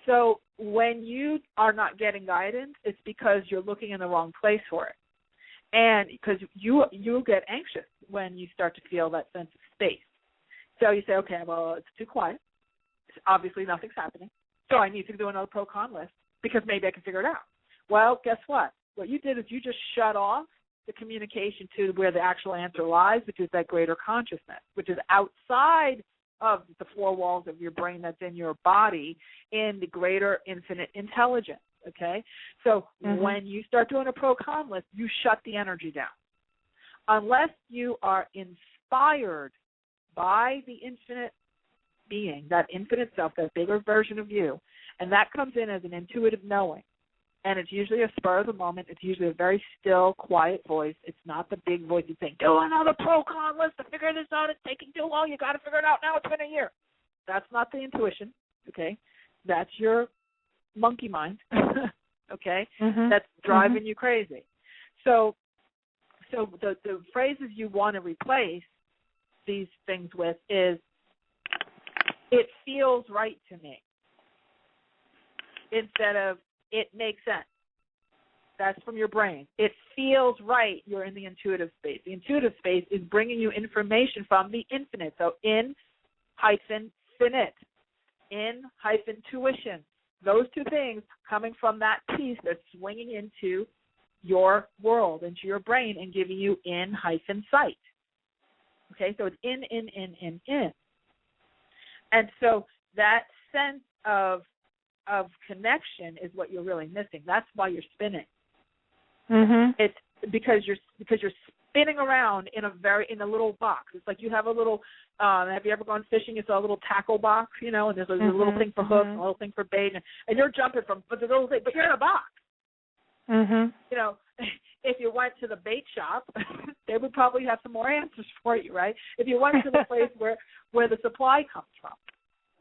So when you are not getting guidance, it's because you're looking in the wrong place for it. And because you'll get anxious when you start to feel that sense of space. So you say, okay, well, it's too quiet. Obviously nothing's happening. So I need to do another pro-con list because maybe I can figure it out. Well, guess what? What you did is you just shut off the communication to where the actual answer lies, which is that greater consciousness, which is outside of the four walls of your brain that's in your body, in the greater infinite intelligence, okay? So when you start doing a pro-con list, you shut the energy down. Unless you are inspired by the infinite being, that infinite self, that bigger version of you, and that comes in as an intuitive knowing. And it's usually a spur of the moment. It's usually a very still, quiet voice. It's not the big voice you think, do another pro-con list to figure this out. It's taking too long. You got to figure it out now. It's been a year. That's not the intuition, okay? That's your monkey mind, okay? That's driving you crazy. So the phrases you want to replace these things with is, it feels right to me, instead of it makes sense. That's from your brain. It feels right. You're in the intuitive space. The intuitive space is bringing you information from the infinite. So in-finite, in-tuition. Those two things coming from that piece that's swinging into your world, into your brain, and giving you in-sight. Okay, so it's in. And so that sense of connection is what you're really missing. That's why you're spinning. It's because you're spinning around in a little box. It's like you have a little. Have you ever gone fishing? You saw a little tackle box, and there's a little thing for hooks, and a little thing for bait, and you're jumping from, but the little thing, but you're in a box. If you went to the bait shop, they would probably have some more answers for you, right? If you went to the place where the supply comes from,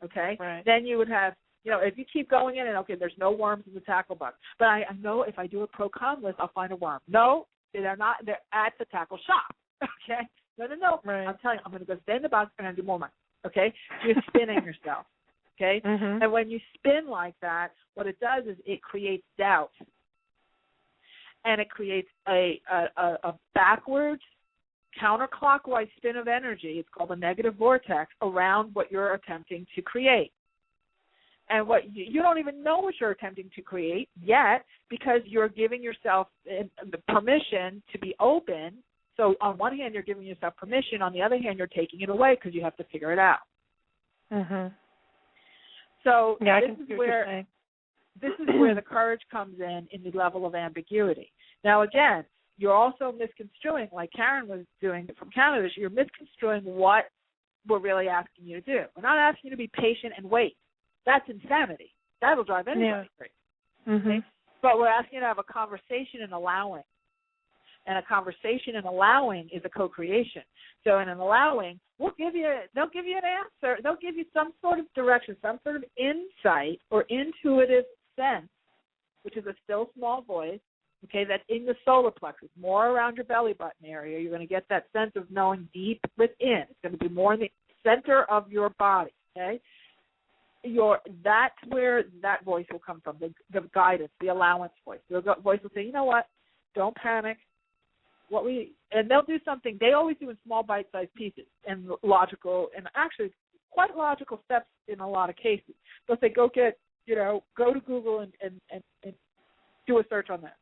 okay, then you would have, if you keep going in and, okay, there's no worms in the tackle box, but I know if I do a pro-con list, I'll find a worm. No, they're not. They're at the tackle shop, okay? No. Right. I'm telling you, I'm going to go stay in the box and I'm going to do more money, okay? You're spinning yourself, okay? And when you spin like that, what it does is it creates doubt. And it creates a backwards, counterclockwise spin of energy. It's called a negative vortex around what you're attempting to create. And what you don't even know what you're attempting to create yet, because you're giving yourself the permission to be open. So on one hand, you're giving yourself permission. On the other hand, you're taking it away because you have to figure it out. So yeah, this is where this is where the courage comes in the level of ambiguity. Now, again, you're also misconstruing, like Karen was doing from Canada, you're misconstruing what we're really asking you to do. We're not asking you to be patient and wait. That's insanity. That'll drive anybody crazy. Mm-hmm. Okay? But we're asking you to have a conversation and allowing. And a conversation and allowing is a co-creation. So in an allowing, they'll give you an answer. They'll give you some sort of direction, some sort of insight or intuitive sense, which is a still small voice, okay, that's in the solar plexus, more around your belly button area. You're going to get that sense of knowing deep within. It's going to be more in the center of your body, okay? That's where that voice will come from, the guidance, the allowance voice. The voice will say, you know what, don't panic. And they'll do something. They always do in small bite-sized pieces and logical, and actually quite logical steps in a lot of cases. They'll say, go to Google and do a search on that,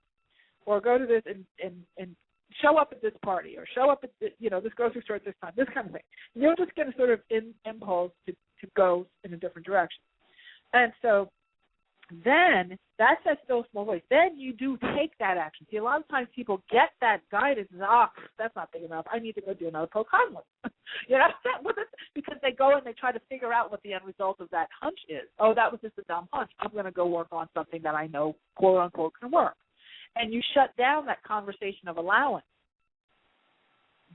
or go to this and show up at this party, or show up at this grocery store at this time, this kind of thing. You're just going to sort of impulse to go in a different direction. And so then that's that still small voice. Then you do take that action. See, a lot of times people get that guidance and that's not big enough. I need to go do another pro-con one. Because they go and they try to figure out what the end result of that hunch is. Oh, that was just a dumb hunch. I'm going to go work on something that I know, quote unquote, can work. And you shut down that conversation of allowance.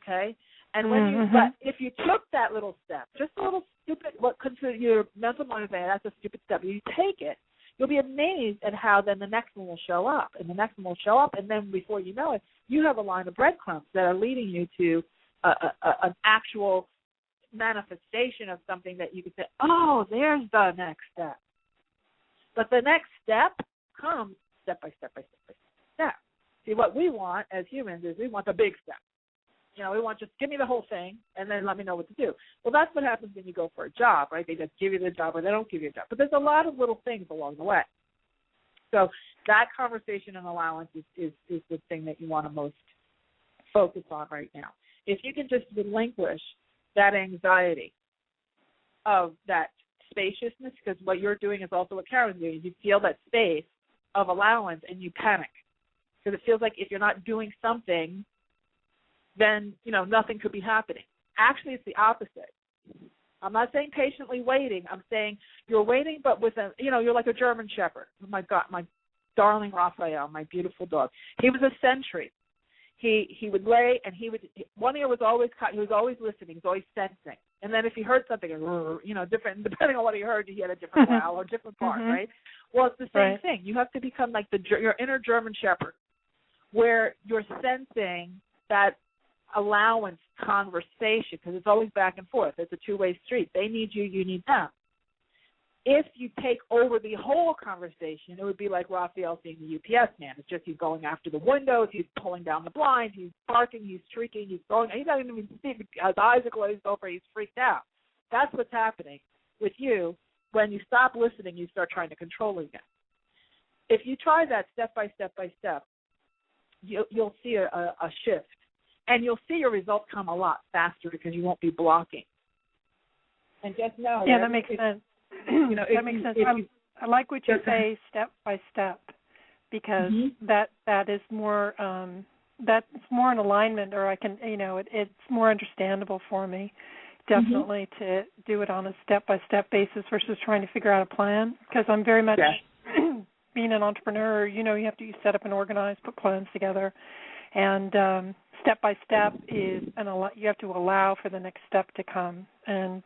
Okay? And when but if you took that little step, just a little stupid, what consider your mental mind saying that's a stupid step, you take it, you'll be amazed at how then the next one will show up, and the next one will show up, and then before you know it, you have a line of breadcrumbs that are leading you to an actual manifestation of something that you can say, oh, there's the next step. But the next step comes step by step by step by step. See, what we want as humans is we want the big step. We want just give me the whole thing and then let me know what to do. Well, that's what happens when you go for a job, right? They just give you the job or they don't give you a job. But there's a lot of little things along the way. So that conversation and allowance is the thing that you want to most focus on right now. If you can just relinquish that anxiety of that spaciousness, because what you're doing is also what Karen's doing, is you feel that space of allowance and you panic. Because it feels like if you're not doing something, then, nothing could be happening. Actually, it's the opposite. I'm not saying patiently waiting. I'm saying you're waiting, but with you're like a German Shepherd. My God, my darling Raphael, my beautiful dog. He was a sentry. He would lay, and one ear was always cut. He was always listening. He was always sensing. And then if he heard something, different, depending on what he heard, he had a different growl or different part, right? Well, it's the same thing. You have to become like your inner German Shepherd, where you're sensing that allowance conversation, because it's always back and forth. It's a two-way street. They need you, you need them. If you take over the whole conversation, it would be like Raphael seeing the UPS man. It's just he's going after the windows, he's pulling down the blinds, he's barking, he's shrieking, he's throwing. He doesn't even see his eyes are glazed over, he's freaked out. That's what's happening with you. When you stop listening, you start trying to control again. If you try that step by step by step, you'll see a shift. And you'll see your results come a lot faster because you won't be blocking. And just know. Yeah, that makes sense. That makes sense. I like what you say, step by step, because that is more that's more in alignment, or I can it's more understandable for me. Definitely to do it on a step by step basis versus trying to figure out a plan, because I'm very much being an entrepreneur. You have to set up and organize, put plans together. And step by step is, you have to allow for the next step to come, and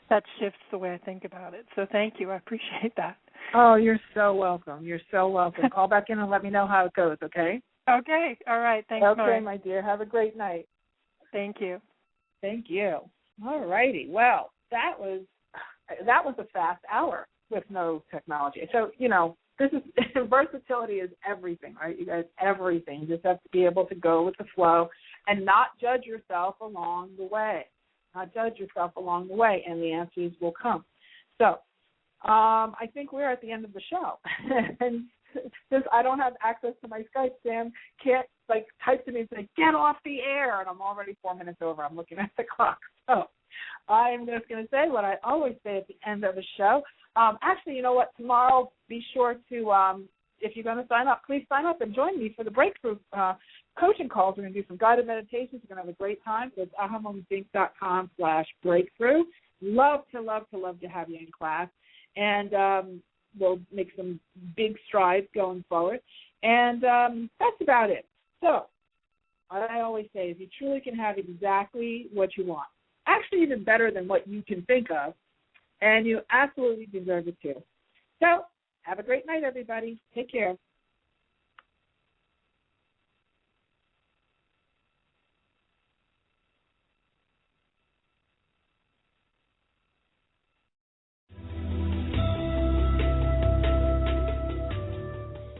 that shifts the way I think about it. So thank you, I appreciate that. Oh, you're so welcome. You're so welcome. Call back in and let me know how it goes, okay? Okay, all right. Thanks, okay, Mari. my dear. Have a great night. Thank you. Thank you. All righty. Well, that was a fast hour with no technology. So this is versatility is everything, right? You guys, everything. You just have to be able to go with the flow and not judge yourself along the way. Not judge yourself along the way, and the answers will come. So I think we're at the end of the show. And since I don't have access to my Skype, Sam can't type to me and say, get off the air, and I'm already 4 minutes over. I'm looking at the clock. So I'm just going to say what I always say at the end of the show. Actually, you know what? Tomorrow, be sure to, if you're going to sign up, please sign up and join me for the Breakthrough coaching calls. We're going to do some guided meditations. We're going to have a great time. So it's ahamomentsinc.com/breakthrough. Love to have you in class. And we'll make some big strides going forward. And that's about it. So what I always say is you truly can have exactly what you want. Actually, even better than what you can think of. And you absolutely deserve it too. So have a great night, everybody. Take care.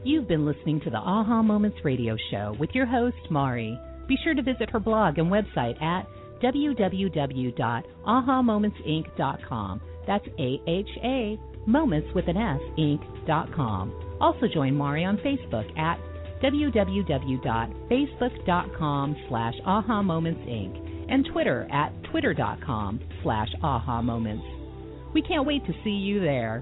You've been listening to the Aha Moments radio show with your host, Mari. Be sure to visit her blog and website at www.ahamomentsinc.com. That's AHA, moments with an S, inc.com. Also join Mari on Facebook at www.facebook.com/ahamomentsinc and Twitter at twitter.com/ahamoments. We can't wait to see you there.